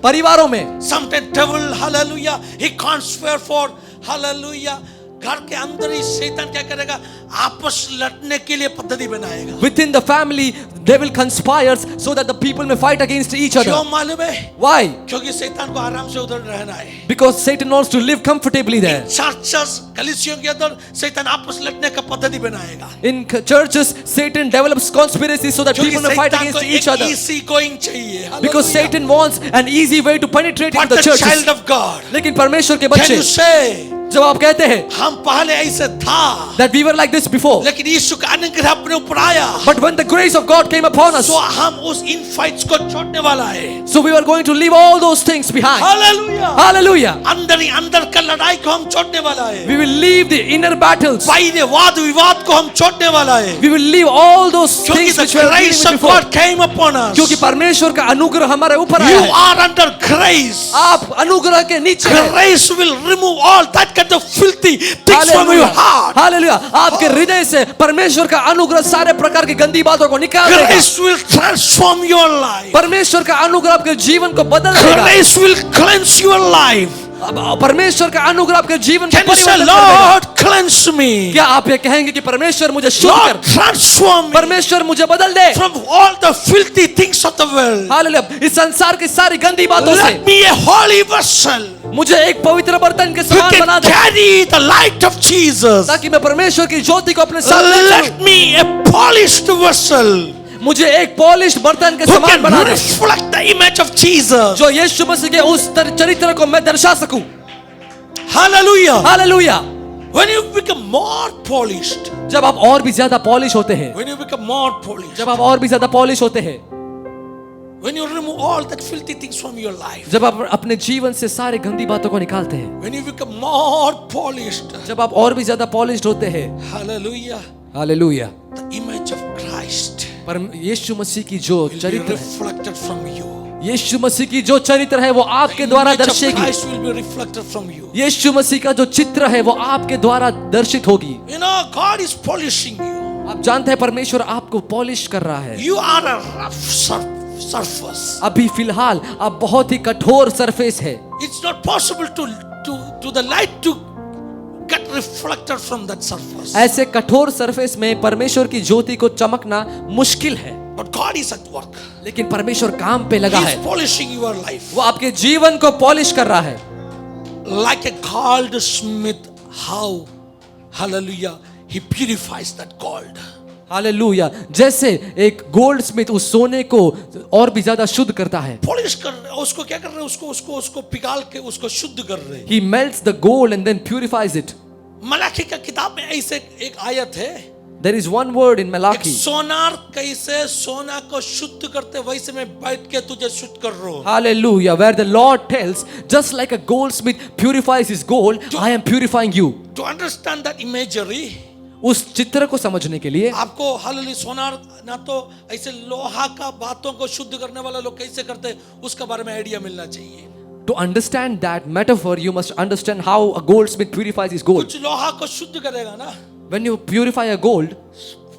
परिवारों में sometimes devil, hallelujah, he conspire for, hallelujah, घर के अंदर ही शैतान क्या करेगा, आपस लड़ने के लिए पद्धति बनाएगा। Within the family, devil conspires so that the people may fight against each क्यों other. मालूम है? Why? क्योंकि शैतान को आराम से उधर रहना है। Because Satan wants to live comfortably there. Churches कलीसियों के अंदर शैतान आपस लड़ने का पद्धति बनाएगा। In churches, Satan develops conspiracies so that people may fight against each other. easy going चाहिए। Because Satan wants an easy way to penetrate into But the the churches. child of God, लेकिन परमेश्वर के can बच्चे, you say जब आप कहते हैं हम पहले ऐसे था, that we were like this before, लेकिन यीशु का अनुग्रह अपने ऊपर आया, but when the grace of God came upon us, तो हम उस इन फाइट्स को छोड़ने वाला है। so we were going to leave all those things behind. Hallelujah. Hallelujah. अंदर ही अंदर का लड़ाई को हम छोड़ने वाला है। We will leave the inner battles. बाहरी वाद विवाद को हम छोड़ने वाला है। We will leave all those क्योंकि things the which were grace dealing of before. God came upon us. क्योंकि परमेश्वर का अनुग्रह हमारे ऊपर आया You है। are under grace. आप अनुग्रह के नीचे हैं। Grace will remove all that kind of filthy things from your heart. Hallelujah. आपके हृदय से परमेश्वर का अनुग्रह सारे प्रकार की गंदी बातों को निकाल देगा। Grace will transform your life. परमेश्वर का अनुग्रह आपके जीवन को बदल देगा। Grace will cleanse your life. अब परमेश्वर का अनुग्रह आपके जीवन को Can you say, परिवर्तन कर देगा। Lord, cleanse me? क्या आप ये कहेंगे कि परमेश्वर मुझे शुद्ध Lord, कर, transform me परमेश्वर मुझे बदल दे। from all the filthy things of the world. Hallelujah. इस संसार की सारी गंदी बातों से Let me a holy vessel मुझे एक पवित्र बर्तन के who समान can बना दे, carry the light of Jesus. ताकि मैं परमेश्वर की ज्योति को अपने साथ ले Let चलूं। me a polished vessel मुझे एक पॉलिश बर्तन के who समान can बना दे, reflect the image of Jesus. जो यीशु मसीह के उस चरित्र को मैं दर्शा सकूं। Hallelujah. Hallelujah. When you become more polished, जब आप और भी ज्यादा पॉलिश होते हैं, when you become more polished, जब आप और भी ज्यादा पॉलिश होते हैं, when you remove all that filthy things from your life, जब आप अपने जीवन से सारे गंदी बातों को निकालते हैं, when you become more polished, जब आप और भी ज्यादा पॉलिश्ड होते हैं, hallelujah, hallelujah, the image of Christ पर यीशु मसीह की जो will be चरित्र है, reflected from you. यीशु मसीह की जो चरित्र है वो आपके द्वारा Image of दर्शेगी। Christ will be reflected from you. यीशु मसीह का जो चित्र है वो आपके द्वारा दर्शित होगी। You know, God is polishing you. आप जानते हैं परमेश्वर आपको पॉलिश कर रहा है। You are a rough surface. अभी फिलहाल आप बहुत ही कठोर सरफेस है। It's not possible to the light to get reflected from that surface. ऐसे कठोर सरफेस में परमेश्वर की ज्योति को चमकना मुश्किल है, But God is at work. लेकिन परमेश्वर काम पे लगा He है। is polishing your life. वो आपके जीवन को पॉलिश कर रहा है। Like a goldsmith, how, hallelujah, he purifies that gold. Hallelujah. जैसे एक गोल्ड स्मिथ उस सोने को और भी ज्यादा शुद्ध करता है। पॉलिश कर रहे हैं, उसको क्या कर रहे हैं, उसको पिघाल के उसको शुद्ध कर रहे हैं। He melts the gold and then purifies it. Malachi का किताब में ऐसे एक आयत है, There is one word in एक Malachi. सोनार कैसे सोना को शुद्ध करते वैसे मैं बैठ के तुझे शुद्ध कर रहा हूँ। Hallelujah. Where the Lord tells, just like a goldsmith purifies his gold, I am purifying you. To understand that imagery, उस चित्र को समझने के लिए आपको हालेलुया सोनार ना तो ऐसे लोहा का बातों को शुद्ध करने वाला लोग कैसे करते हैं उसका बारे में आइडिया मिलना चाहिए। to understand that metaphor, you must understand how a goldsmith purifies his gold. कुछ लोहा को शुद्ध करेगा ना, When you purify a gold,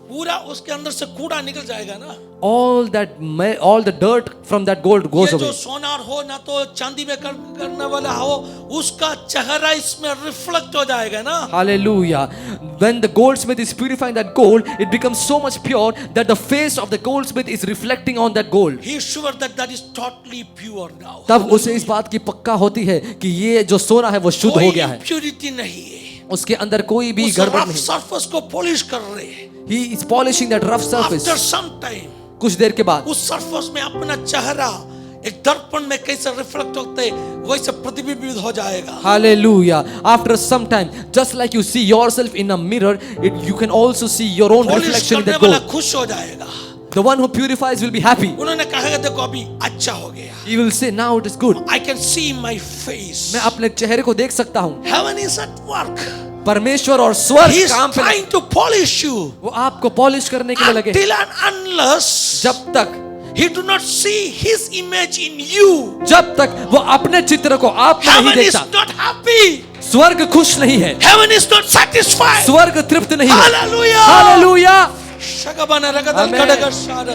पूरा उसके अंदर से कूड़ा निकल जाएगा ना। all the dirt from that gold goes ये जो away. सोनार हो ना तो चांदी में करने वाला हो, उसका चेहरा इसमें रिफ्लेक्ट हो जाएगा ना। Hallelujah. When the goldsmith is purifying that gold, it becomes so much pure that the face of the goldsmith is reflecting on that gold. He is sure that that is totally pure now. तब उसे इस बात की पक्का होती है कि ये जो सोना है वो शुद्ध हो कोई गया है, impurity नहीं है। उसके अंदर कोई भी उस गड़बड़ रफ नहीं। सरफेस को पॉलिश कर रहे हैं। He is polishing that rough surface. After some time, कुछ देर के बाद उस सरफेस में अपना चेहरा एक दर्पण में कैसे रिफ्लेक्ट होते हैं वैसे प्रतिबिंबित हो जाएगा। Hallelujah. After some time, just like you see yourself in a mirror, you can also see your own polish reflection in करने that वाला gold. खुश हो जाएगा। The one who purifies will be happy. उन्होंने कहा देखो अभी अच्छा हो गया। He will say, now it is good. I can see my face. मैं अपने चेहरे को देख सकता हूँ। Heaven is at work. परमेश्वर और स्वर्ग He is काम पे trying to polish you. वो आपको पॉलिश करने के लिए लगे हैं। Until and unless जब तक he do not see his image in you, जब तक वो अपने चित्र को आप में नहीं heaven is देखता, not happy. स्वर्ग खुश नहीं है, Heaven is not satisfied. स्वर्ग तृप्त नहीं है। Hallelujah. हालेलुया। शगबना रगदल Amen. कड़गर शार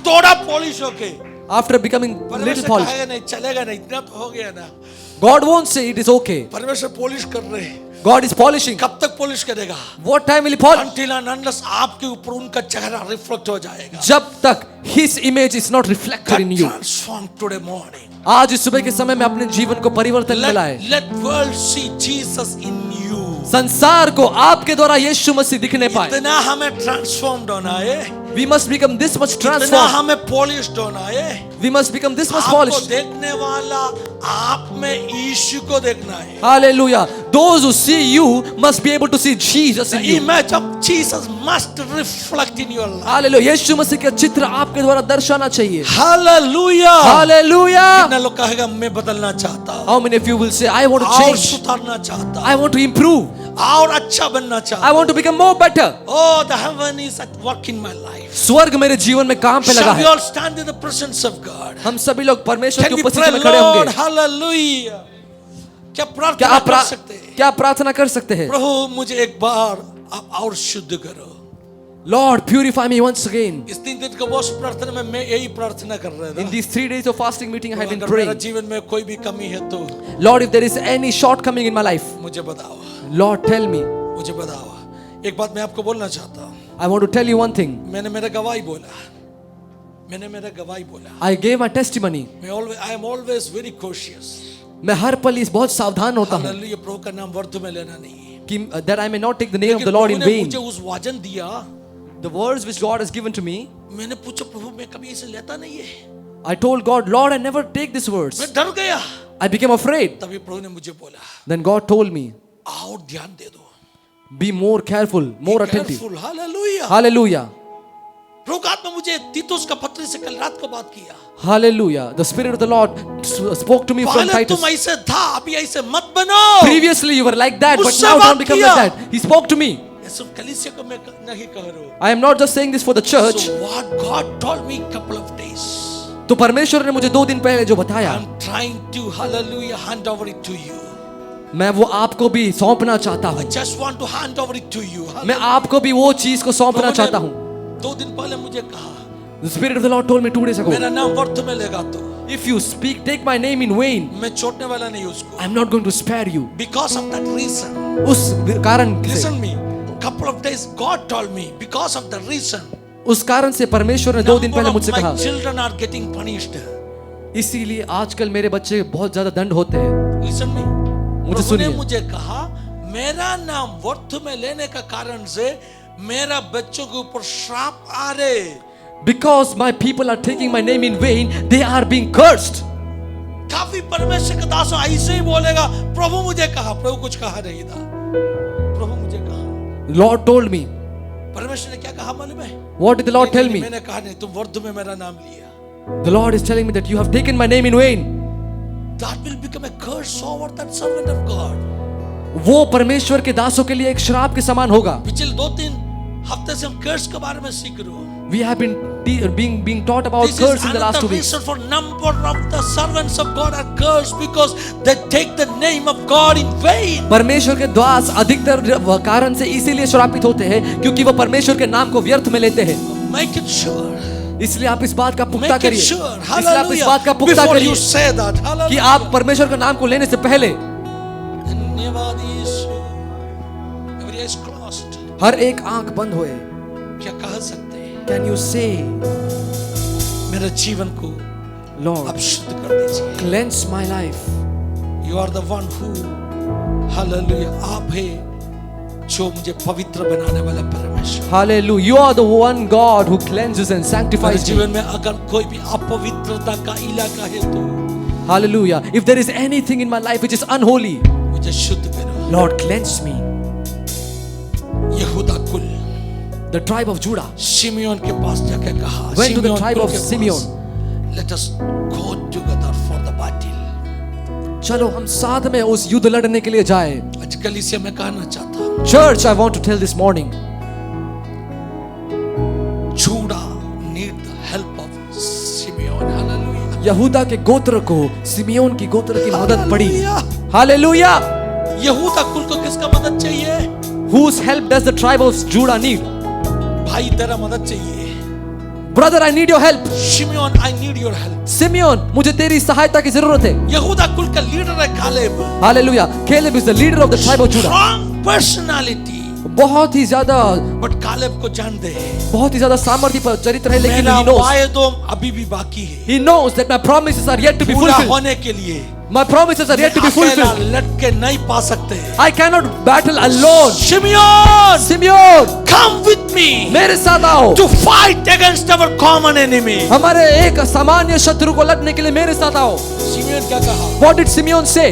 थोड़ा पॉलिश होके After becoming little परमेश्वर polished, कहेगा नहीं चलेगा नहीं इतना तो हो गया ना। God won't say it is okay. परमेश्वर पॉलिश कर रहे हैं। God is polishing. कब तक पॉलिश करेगा? What time will He polish? Until and unless आपके ऊपर उनका चेहरा रिफ्लेक्ट हो जाएगा. जब तक His image is not reflected in you. Transform today morning. आज इस सुबह के समय में अपने जीवन को परिवर्तन मिलाए. Let world see Jesus in you. संसार को आपके द्वारा यीशु मसीह दिखने पाए. इतना हमें ट्रांसफॉर्म्ड होना है. We must become this much इतना transformed. हमें पॉलिश्ड होना है. We must become this much आपको polished. देखने वाला आप में यीशु को देखना है. Hallelujah. Those who see you must be able to see Jesus in The you. image of Jesus must reflect in your life. Hallelujah. यीशु मसीह का चित्र आपके द्वारा दर्शाना चाहिए. Hallelujah. Hallelujah. कितना लोग कहेगा मैं बदलना चाहता हूँ. How many of you will say, I want to और change. सुधारना चाहता हूँ. I want to improve. और अच्छा बनना चाहता I हूँ. want to become more better. Oh, the heaven is at work in my life. स्वर्ग मेरे जीवन में काम पे लगा Shall we है. all stand in the presence of God? हम सभी लोग परमेश्वर Can की we pray, उपस्थिति में खड़े Lord? होंगे. Hallelujah. क्या क्या प्रार्थना आप कर सकते हैं? क्या प्रार्थना कर सकते हैं? प्रभु मुझे एक बार आप और शुद्ध करो. Lord, purify me once again. इस 3 दिन के उपवास प्रार्थना में मैं यही प्रार्थना कर रहा In था. these 3 days of fasting meeting, I have been अगर मेरा praying. जीवन में कोई भी कमी है तो Lord, if there is any shortcoming in my life, मुझे बताओ. Lord, tell me. मुझे बताओ. एक बात मैं आपको बोलना चाहता हूँ. I want to tell you one thing. मैंने मेरा गवाही बोला. मैंने मेरा गवाही बोला. I gave my testimony. I am always very cautious. मैं हर पल इस बहुत सावधान होता हूँ हालेलुया. प्रभु का नाम व्यर्थ में लेना नहीं है. कि that I may not take the name of लेकिन the Lord प्रभु in ने vain. मुझे उस वचन दिया. The words which God has given to me, मैंने पूछा प्रभु मैं कभी इसे लेता नहीं है. I told God, Lord, I never take these words. मैं डर गया. I became afraid. तभी प्रभु ने मुझे बोला Then God told me, और ध्यान दे दो. be more careful, more attentive. Careful. Hallelujah. Hallelujah. प्रभु का आत्मा मुझे तीतुस का पत्र से कल रात को बात किया. Hallelujah. The Spirit of the Lord spoke to me from पहले Titus. तुम ऐसे था अभी ऐसे मत बनो. Previously you were like that, but मुझसे now बात don't become किया. like that. He spoke to me. ये सिर्फ कलीसिया को मैं नहीं कह रहा हूँ. I am not just saying this for the church. So what God told me couple of days. तो परमेश्वर ने मुझे 2 दिन पहले जो बताया, I'm trying to hallelujah hand over it to you. मैं वो आपको भी सौंपना चाहता I हूँ. just want to hand over it to you. मैं आपको भी वो चीज को सौंपना चाहता हूँ. 2 दिन पहले मुझे कहा The Spirit of the Lord told me 2 days ago, मेरा नाम व्यर्थ में लेगा तो if you take my name in vain, मैं छोड़ने वाला नहीं उसको. I am not going to spare you. Because of that reason. उस कारण से, Listen me. Couple of days God told me because of the reason. उस कारण से परमेश्वर ने 2 दिन पहले मुझसे My कहा, children are getting punished. इसीलिए आजकल मेरे बच्चे बहुत ज्यादा दंड होते हैं. Listen me. मुझे प्रभु ने सुनिए. मुझे कहा मेरा नाम व्यर्थ में लेने का कारण से मेरा बच्चों के ऊपर श्राप आ रहे. Because my people are taking my name in vain, they are being cursed. काफी परमेश्वर के दासों ऐसे ही बोलेगा प्रभु मुझे कहा. प्रभु कुछ कहा नहीं था. प्रभु मुझे कहा. Lord told me. परमेश्वर ने क्या कहा मालूम है? What did the Lord tell me? मैंने कहा नहीं तुम व्यर्थ में मेरा नाम लिया. The Lord is telling me that you have taken my name in vain. That will become a curse over that servant of God. वो परमेश्वर के दासों के लिए एक श्राप के समान होगा. पिछले 2-3 हफ्ते से हम कर्स के बारे में सीख रहे हो. We have been being taught about This curse is in the last 2 another weeks. reason for number of the servants of God are cursed because they take the name of God in vain. परमेश्वर के दास अधिकतर कारण से इसीलिए श्रापित होते हैं क्योंकि वो परमेश्वर के नाम को व्यर्थ में लेते हैं. Make it sure. इसलिए आप इस बात का पुख्ता Make it करिए. sure. इसलिए आप इस बात का Hallelujah. पुख्ता Before you करिए say that. कि Hallelujah. आप परमेश्वर के नाम को लेने से पहले धन्यवाद यीशु. Every eye is closed. हर एक आंख बंद होए. क्या कह सकते हैं? Can you say, मेरे जीवन को Lord, अब शुद्ध कर दीजिए. cleanse my life. You are the one who, hallelujah, आप है जो मुझे पवित्र बनाने वाला परमेश्वर. Hallelujah. You are the one God who cleanses and मेरे sanctifies me. जीवन में अगर कोई भी अपवित्रता का इलाका है तो Hallelujah. If there is anything in my life which is unholy, मुझे शुद्ध करो. Lord, cleanse me. यहूदा कुल The tribe of Judah शिमियोन के पास जाके कहा. went to the शिमियोन tribe कुल of के पास, Simeon. Let us go together for the battle. चलो हम साथ में उस युद्ध लड़ने के लिए जाए. आज कलीसिया में कहना चाहता हूँ. Church, I want to tell this morning, Judah need the help of Simeon. Hallelujah. यहूदा के गोत्र को सिमियोन की गोत्र की मदद पड़ी. Hallelujah. Hallelujah. यहूदा कुल को किसका मदद चाहिए? Whose help does the tribe of Judah need? भाई तेरा मदद चाहिए. Brother, I need your help. शिमयोन, I need your help. Simeon, मुझे तेरी सहायता की जरूरत है. यहूदा कुल का लीडर है Caleb. Hallelujah. Caleb is the leader of the tribe of Judah. Strong personality. बहुत ही ज्यादा बट कालेब को जानते हैं, बहुत ही ज्यादा सामर्थ्य पर चरित्र है, लेकिन मेरा he knows, वायदों अभी भी बाकी है. he knows that my promises are yet to be पूरा fulfilled. होने के लिए My promises are yet to be अकेला fulfilled. लट के नहीं पा सकते. I cannot battle alone. शिमयोन, Simeon, come with me मेरे साथ आओ. to fight against our common enemy. हमारे एक सामान्य शत्रु को लड़ने के लिए मेरे साथ आओ. शिमयोन क्या कहा? What did Simeon say?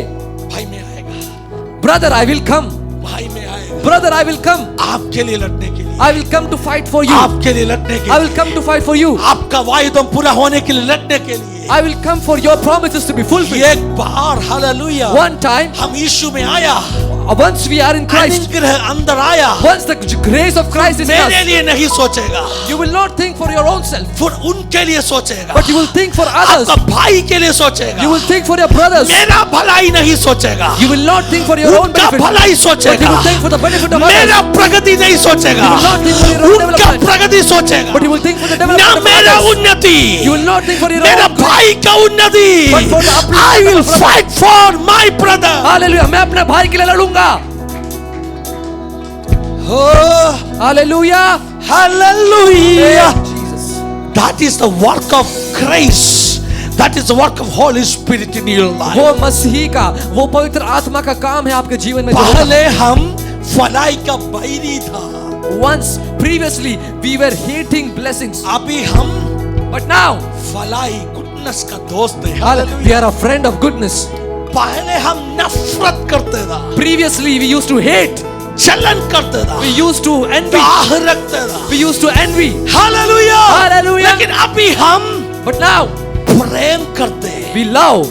भाई मैं आएगा, Brother, I will come. भाई मैं आएगा. Brother, I will come. आपके लिए लड़ने के लिए, I will come to fight for you. आपके लिए लड़ने के I लिए, will come to fight for you. आपका वायदा पूरा होने के लिए लड़ने के लिए. I will come for your promises to be fulfilled. एक बार हालेलुया, One time, हम यीशु में आया, once we are in Christ, अनुग्रह अंदर आया, once the grace of Christ is in मेरे us, लिए नहीं सोचेगा, you will not think for your own self, फिर उनके लिए सोचेगा, but you will think for others. आपका भाई के लिए सोचेगा, You will think for your brothers. मेरा भलाई नहीं सोचेगा, You will not think for your own उनका benefit, भलाई but you सोचेगा, will think for the benefit of मेरा others. प्रगति नहीं सोचेगा, You will not think for your own उनका development, प्रगति सोचेगा, but you will think for the ना development of मेरा others. उन्नति, You will not think for your मेरा own growth. भाई का उन्नति. But for the upliftment I will of brother. fight for my brother. Hallelujah. मैं अपने भाई के लिए लड़ूंगा. Oh, Hallelujah. hallelujah. Jesus. That is the work of grace. That is the work of Holy Spirit in your life. वो मसीही का, वो पवित्र आत्मा का काम है आपके जीवन में जो होता है. पहले हम फलाई का बैरी था, Once previously we were hating blessings, अभी हम but now फलाई गुडनेस का दोस्त है. we are a friend of goodness. पहले हम नफरत करते था, Previously we used to hate, जलन करते था, we used to envy, दाह रखते था. we used to envy. Hallelujah. Hallelujah. लेकिन अभी हम But now प्रेम करते हैं, we love,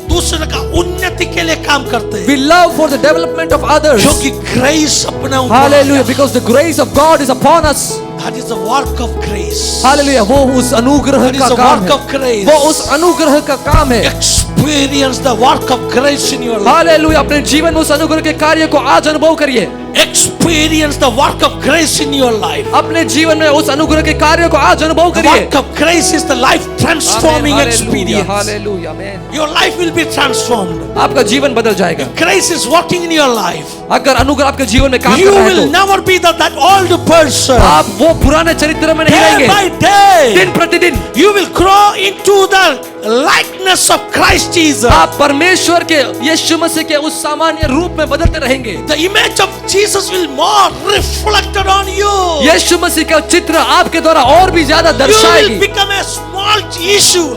दूसरे का उन्नति के लिए काम करते हैं, we love for the development of others. क्योंकि ग्रेस अपने ऊपर Hallelujah. है. Because the grace of God is upon us. That is the work of grace. Hallelujah. वो उस अनुग्रह That is का the काम work है. of grace. वो उस अनुग्रह का काम है. Experience the work of grace in your life. Hallelujah. अपने जीवन में उस अनुग्रह के कार्य को आज अनुभव करिए. Experience the work of grace in your life. अपने जीवन में उस अनुग्रह के कार्य को आज अनुभव The करिए. work of grace is the life transforming experience. Hallelujah. Amen. Your life will be transformed. आपका जीवन बदल जाएगा. Grace is working in your life. अगर अनुग्रह आपके जीवन में काम You कर रहा है will तो never be that old person. आप वो पुराने चरित्र में नहीं Day रहेंगे. by day, दिन प्रतिदिन you will grow into the likeness of Christ Jesus. आप परमेश्वर के यीशु मसीह के उस सामान्य रूप में बदलते रहेंगे. The image of Jesus will more reflected on you. यीशु मसीह का चित्र आपके द्वारा और भी ज्यादा You will दर्शाएगी. become a small issue.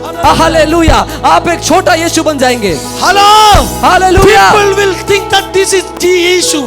Hallelujah. आप एक छोटा यीशु बन जाएंगे. Hello. Hallelujah. People will think that this is the issue.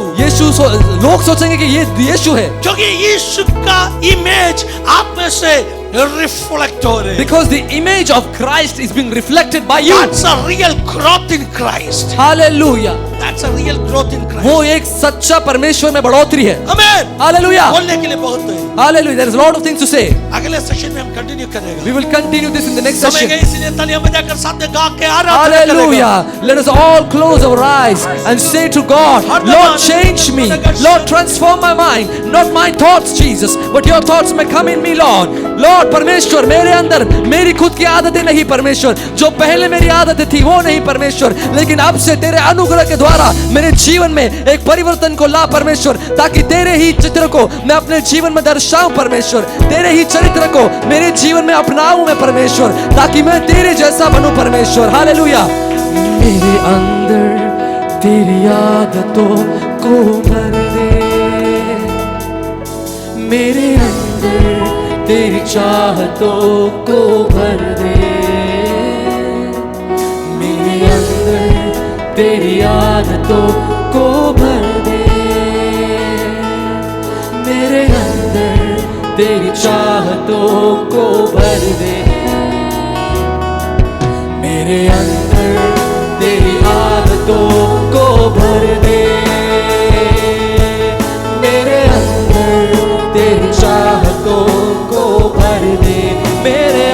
लोग सोचेंगे कि ये यीशु है. क्योंकि यीशु का इमेज आप में से रिफ्लेक्ट हो रहे हैं. Because the image of Christ is being reflected by you. That's a real growth in Christ. Hallelujah. That's a real growth in Christ. वो एक सच्चा परमेश्वर में बढ़ोतरी है. Amen. Hallelujah. बोलने के लिए बहुत है. Hallelujah. There is a lot of things to say. अगले सेशन में हम कंटिन्यू करेंगे. We will continue this in the next समय session. गए इसलिए तालियां बजाकर साथ में गा के आराधना करेंगे. Hallelujah. Let us all close our eyes and say to God, Lord, change me. Lord, transform my mind. Not my thoughts, Jesus, but your thoughts may come in me, Lord. Lord, परमेश्वर मेरे अंदर मेरी खुद की आदतें नहीं परमेश्वर, जो पहले मेरी आदतें थी वो नहीं परमेश्वर, लेकिन अब से तेरे अनुग्रह के द्वारा मेरे जीवन में एक परिवर्तन को ला परमेश्वर, ताकि तेरे ही चित्र को मैं अपने जीवन में दर्शाऊं परमेश्वर, तेरे ही चरित्र को मेरे जीवन में अपनाऊं मैं परमेश्वर, ताकि मैं तेरे जैसा बनूं परमेश्वर. हालेलुया. मेरे अंदर तेरी आदतों को भर दे, मेरे अंदर तेरी चाहतों को भर दे, मेरे अंदर तेरी आदतों को भर दे, मेरे अंदर तेरी चाहतों को भर दे, मेरे अंदर तेरी आदतों को भर दे, मेरे अंदर तेरी चाहतों को भर दे, मेरे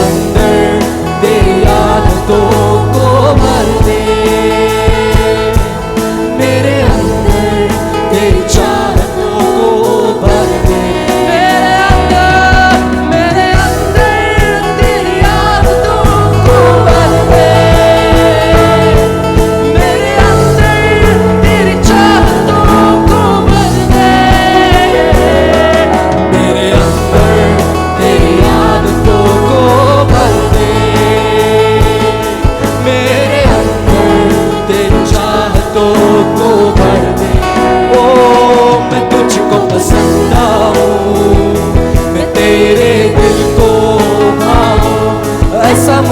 अंदर तेरी आदतों को भर दे, मेरे अंदर तेरी चाहतों को भर दे, मेरे अंदर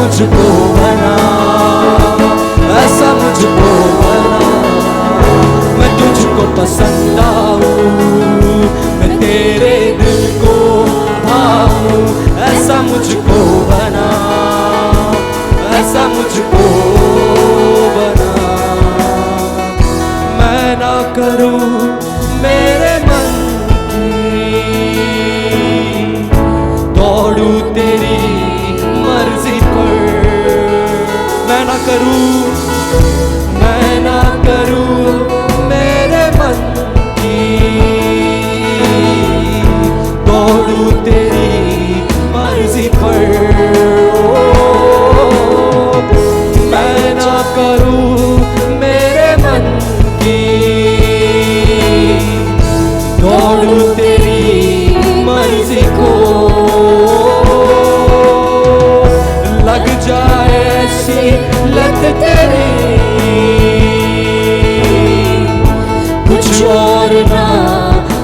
मुझको बना, ऐसा मुझको बना। मैं तुझको पसंद आऊं, मैं तेरे दिल को भाऊं, ऐसा मुझको बना, ऐसा मुझको बना। मैं ना करूं मेरे मन की, दौड़ूं तेरी मर्जी पर। मैं ना करूं, मैं ना करूं मेरे मन की, दौड़ूं तेरी मर्जी पर। मैं ना करूं मेरे मन की, दौड़ूं तेरी मर्जी को। लग जाए ऐसी लत तेरी, कुछ और ना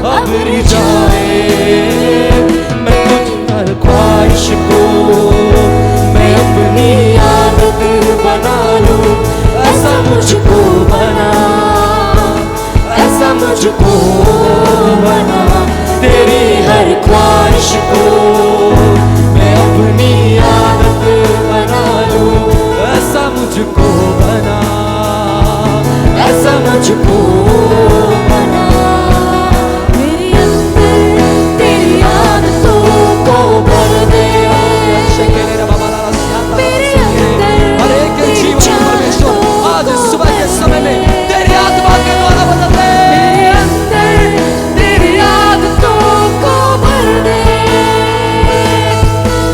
अब जाए। मैं तुझ हर ख्वाहिश को मैं अपनी आदत बना लूं, ऐसा मुझको बना, ऐसा मुझको बना। तेरी हर ख्वाहिश को मैं अपनी आदत बना लूं, ऐसा मुझको बना, ऐसा मुझको बना। मेरे अंदर तेरी आदतों को भर दे, मेरे अंदर हर एक जीवन परमेश्वर आज सुबह के समय में तेरी आत्मा के द्वारा बदल दे। मेरे अंदर तेरी आदतों को भर दे,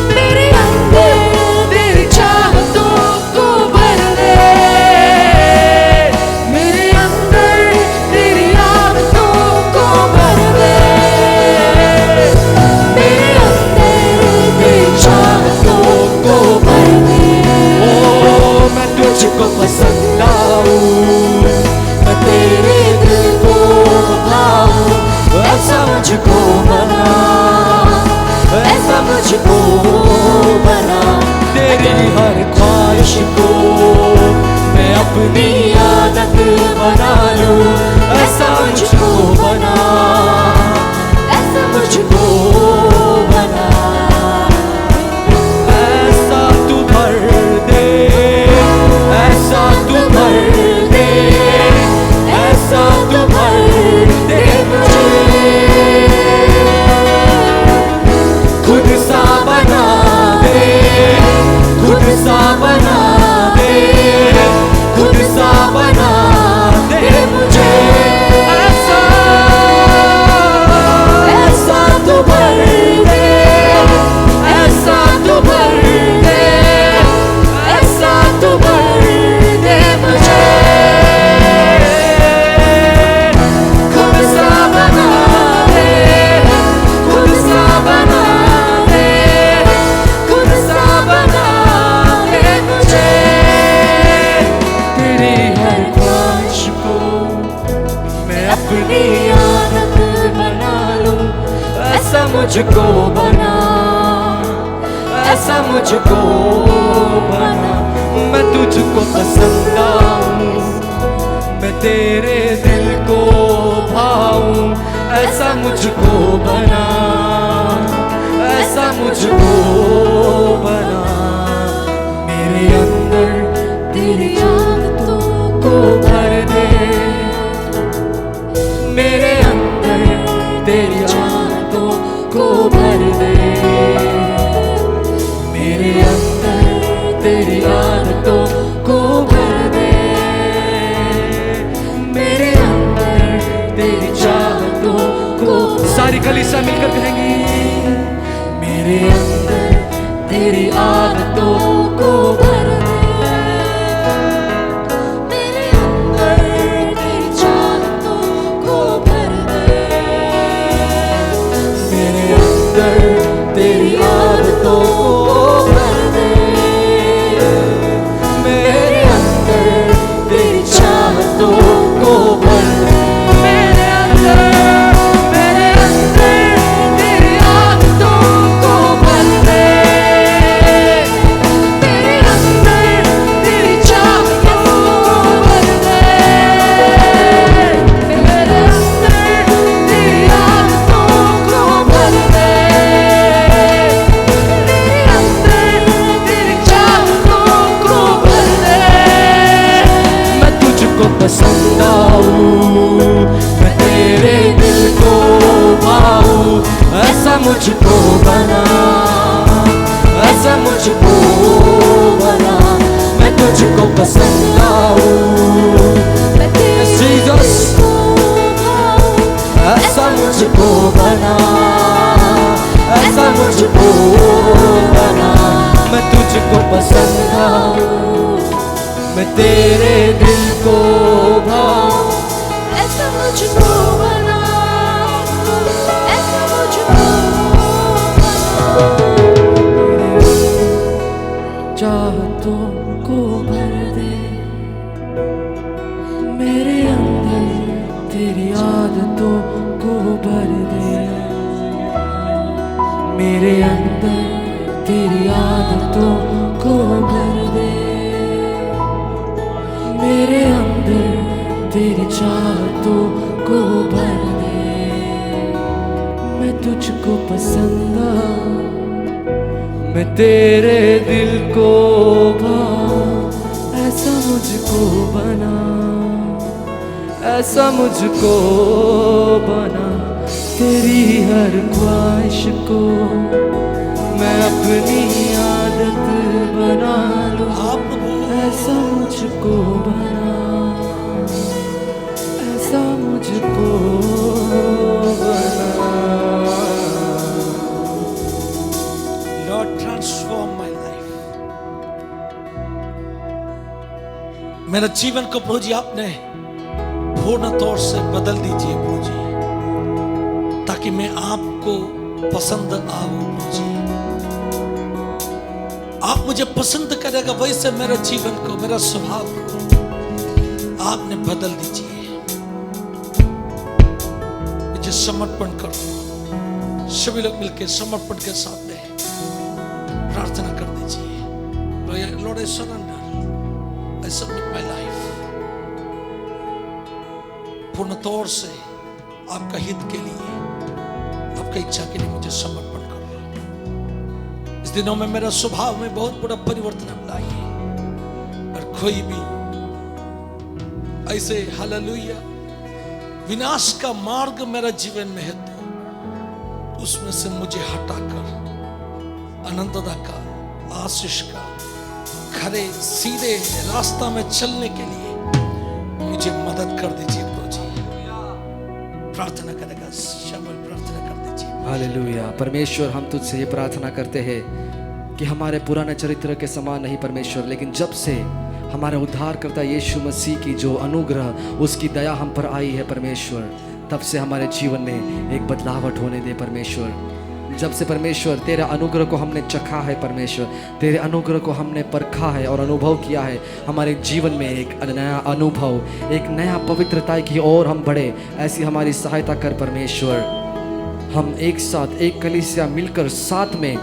मेरे अंदर तेरी चाहतों को भर दे। मेरे अंदर तेरी आदतों को भर दे, मेरे अंदर तेरी चाहतों को भर दे। ओ मैं तुझको पसंद आऊं, मैं तेरे दिल को भाऊं, ऐसा मुझको बना, ऐसा मुझको बना। तेरी हर ख्वाहिश को मैं अपनी आदत बना लूं, ऐसा मुझको बना, ऐसा मुझको बना। ऐसा तू भर दे, ऐसा तू भर दे, ऐसा तू भर दे मुझे। खुद सा बना दे, खुद सा बना दे, खुद सा बना दे मुझे। ऐसा, ऐसा तू भर दे, ऐसा तू भर दे, ऐसा तू भर दे मुझे। खुद सा बना दे, खुद सा बना दे, खुद सा बना दे मुझे। तेरी हर ख्वाहिश को मैं अपनी आदत बना लूं, ऐसा मुझको बना, ऐसा मुझको बना। मैं तुझको पसंद आऊं, मैं तेरे दिल को भाऊं, ऐसा मुझको बना, ऐसा मुझको बना। मेरे अंदर तेरी आदतों को भर दे, मेरे अंदर तेरी आदतों को भर दे। मेरे अंदर तेरी आदतों को भर दे, मेरे अंदर तेरी चाहतों को। सारी कलीसिया मिलकर कहेंगी, मेरे अंदर तेरी आदतों को भर दे, मेरे अंदर तेरी चाहतों को भर दे। मेरे अंदर तेरी आदतों को भर दे, मेरे अंदर तेरी चाहतों को भर दे। मेरे अंदर तेरी आदतों को भर दे, मेरे मुझको बना, मैं तुझको पसंद आऊं। जीसस ऐसा मुझको बना, ऐसा मुझको बना, मैं तुझको पसंद आऊं। मैं तेरे दिल को भाऊं, ऐसा मुझको बना, ऐसा मुझको चाहतों को भर दे मेरे अंदर, तेरी आदतों को भर दे मेरे अंदर, तेरी आदतों को भर दे मेरे अंदर, तेरी चाहतों को भर दे। मैं तुझको पसंद आऊं, मैं तेरे दिल को भाऊं। ऐसा मुझको बना, ऐसा मुझको बना, तेरी हर ख्वाहिश को मैं अपनी आदत बना लूं। ऐसा मुझको बना, ऐसा मुझको बना। Lord, transform my life. मेरे जीवन को प्रभु जी आपने पूर्ण तौर से बदल दीजिए प्रभु जी, ताकि मैं आपको पसंद आऊं प्रभु जी। आप मुझे पसंद करेगा, वैसे मेरे जीवन को, मेरा स्वभाव को आपने बदल दीजिए। मुझे समर्पण करो। सभी लोग मिलकर समर्पण के साथ में प्रार्थना कर दीजिए। Lord, I surrender. I submit my life. पूर्ण तौर से आपका हित के लिए, आपका इच्छा के लिए मुझे समर्पण करो। इस दिनों में मेरा स्वभाव में बहुत बड़ा परिवर्तन लाइए, और कोई भी ऐसे हालेलुया विनाश का मार्ग मेरा जीवन में है तो उसमें से मुझे हटाकर अनंतता का, आशीष का, खरे सीधे रास्ता में चलने के लिए मुझे मदद कर दीजिए प्रभु जी। प्रार्थना करेगा शामिल, प्रार्थना कर दीजिए। हालेलुया। परमेश्वर, हम तुझसे ये प्रार्थना करते हैं कि हमारे पुराने चरित्र के समान नहीं परमेश्वर, लेकिन जब से हमारे उद्धारकर्ता यीशु मसीह की जो अनुग्रह, उसकी दया हम पर आई है परमेश्वर, तब से हमारे जीवन में एक बदलावट होने दे परमेश्वर। जब से परमेश्वर तेरे अनुग्रह को हमने चखा है परमेश्वर, तेरे अनुग्रह को हमने परखा है और अनुभव किया है, हमारे जीवन में एक नया अनुभव, एक नया पवित्रता की ओर हम बढ़े, ऐसी हमारी सहायता कर परमेश्वर। हम एक साथ, एक कलीसिया मिलकर साथ में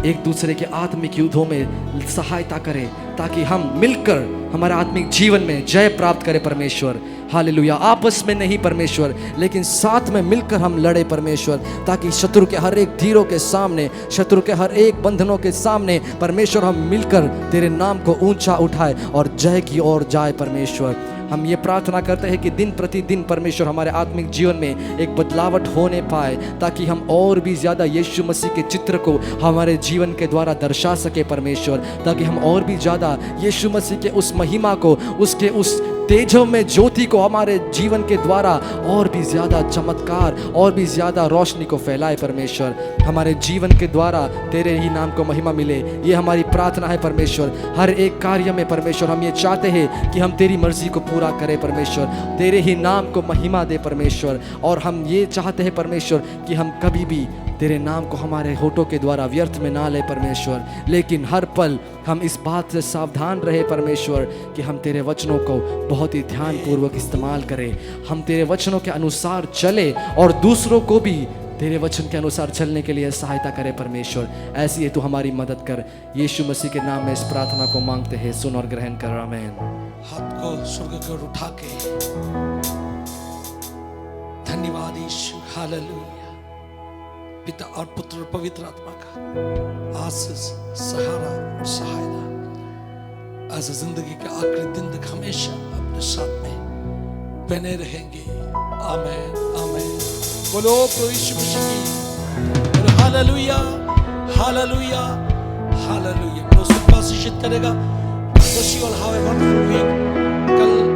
एक दूसरे के आत्मिक युद्धों में सहायता करें, ताकि हम मिलकर हमारे आत्मिक जीवन में जय प्राप्त करें परमेश्वर। हालेलुया। आपस में नहीं परमेश्वर, लेकिन साथ में मिलकर हम लड़े परमेश्वर, ताकि शत्रु के हर एक तीरों के सामने, शत्रु के हर एक बंधनों के सामने परमेश्वर हम मिलकर तेरे नाम को ऊंचा उठाए और जय की ओर जाए परमेश्वर। हम ये प्रार्थना करते हैं कि दिन प्रतिदिन परमेश्वर हमारे आत्मिक जीवन में एक बदलावट होने पाए, ताकि हम और भी ज़्यादा यीशु मसीह के चित्र को हमारे जीवन के द्वारा दर्शा सके परमेश्वर, ताकि हम और भी ज़्यादा यीशु मसीह के उस महिमा को, उसके उस तेजों में ज्योति को हमारे जीवन के द्वारा और भी ज़्यादा चमत्कार, और भी ज़्यादा रोशनी को फैलाए परमेश्वर। हमारे जीवन के द्वारा तेरे ही नाम को महिमा मिले, ये हमारी प्रार्थना है परमेश्वर। हर एक कार्य में परमेश्वर हम ये चाहते हैं कि हम तेरी मर्जी को पूरा करें परमेश्वर, तेरे ही नाम को महिमा दे परमेश्वर। और हम ये चाहते हैं परमेश्वर कि हम कभी भी तेरे नाम को हमारे होठों के द्वारा व्यर्थ में ना ले परमेश्वर, लेकिन हर पल हम इस बात से सावधान रहे परमेश्वर कि हम तेरे वचनों को बहुत ही ध्यानपूर्वक इस्तेमाल करें, हम तेरे वचनों के अनुसार चले और दूसरों को भी तेरे वचन के अनुसार चलने के लिए सहायता करे परमेश्वर। ऐसी है तू हमारी मदद कर, यीशु मसीह के नाम में इस प्रार्थना को मांगते हैं, सुन और ग्रहण कर, आमीन। हाथ को स्वर्ग की ओर उठा के धन्यवाद यीशु, हालेलुया। पिता और पुत्र और पवित्र आत्मा का आशीष, सहारा और सहायता ऐसे जिंदगी के आखिरी दिन तक हमेशा अपने साथ में बने रहेंगे। आमीन, आमीन। बोलो प्रभु यीशु मसीह की हालेलुया, हालेलुया, हालेलुया। प्रभु सबको आशीषित करेगा। God bless you all. Have a wonderful week. कल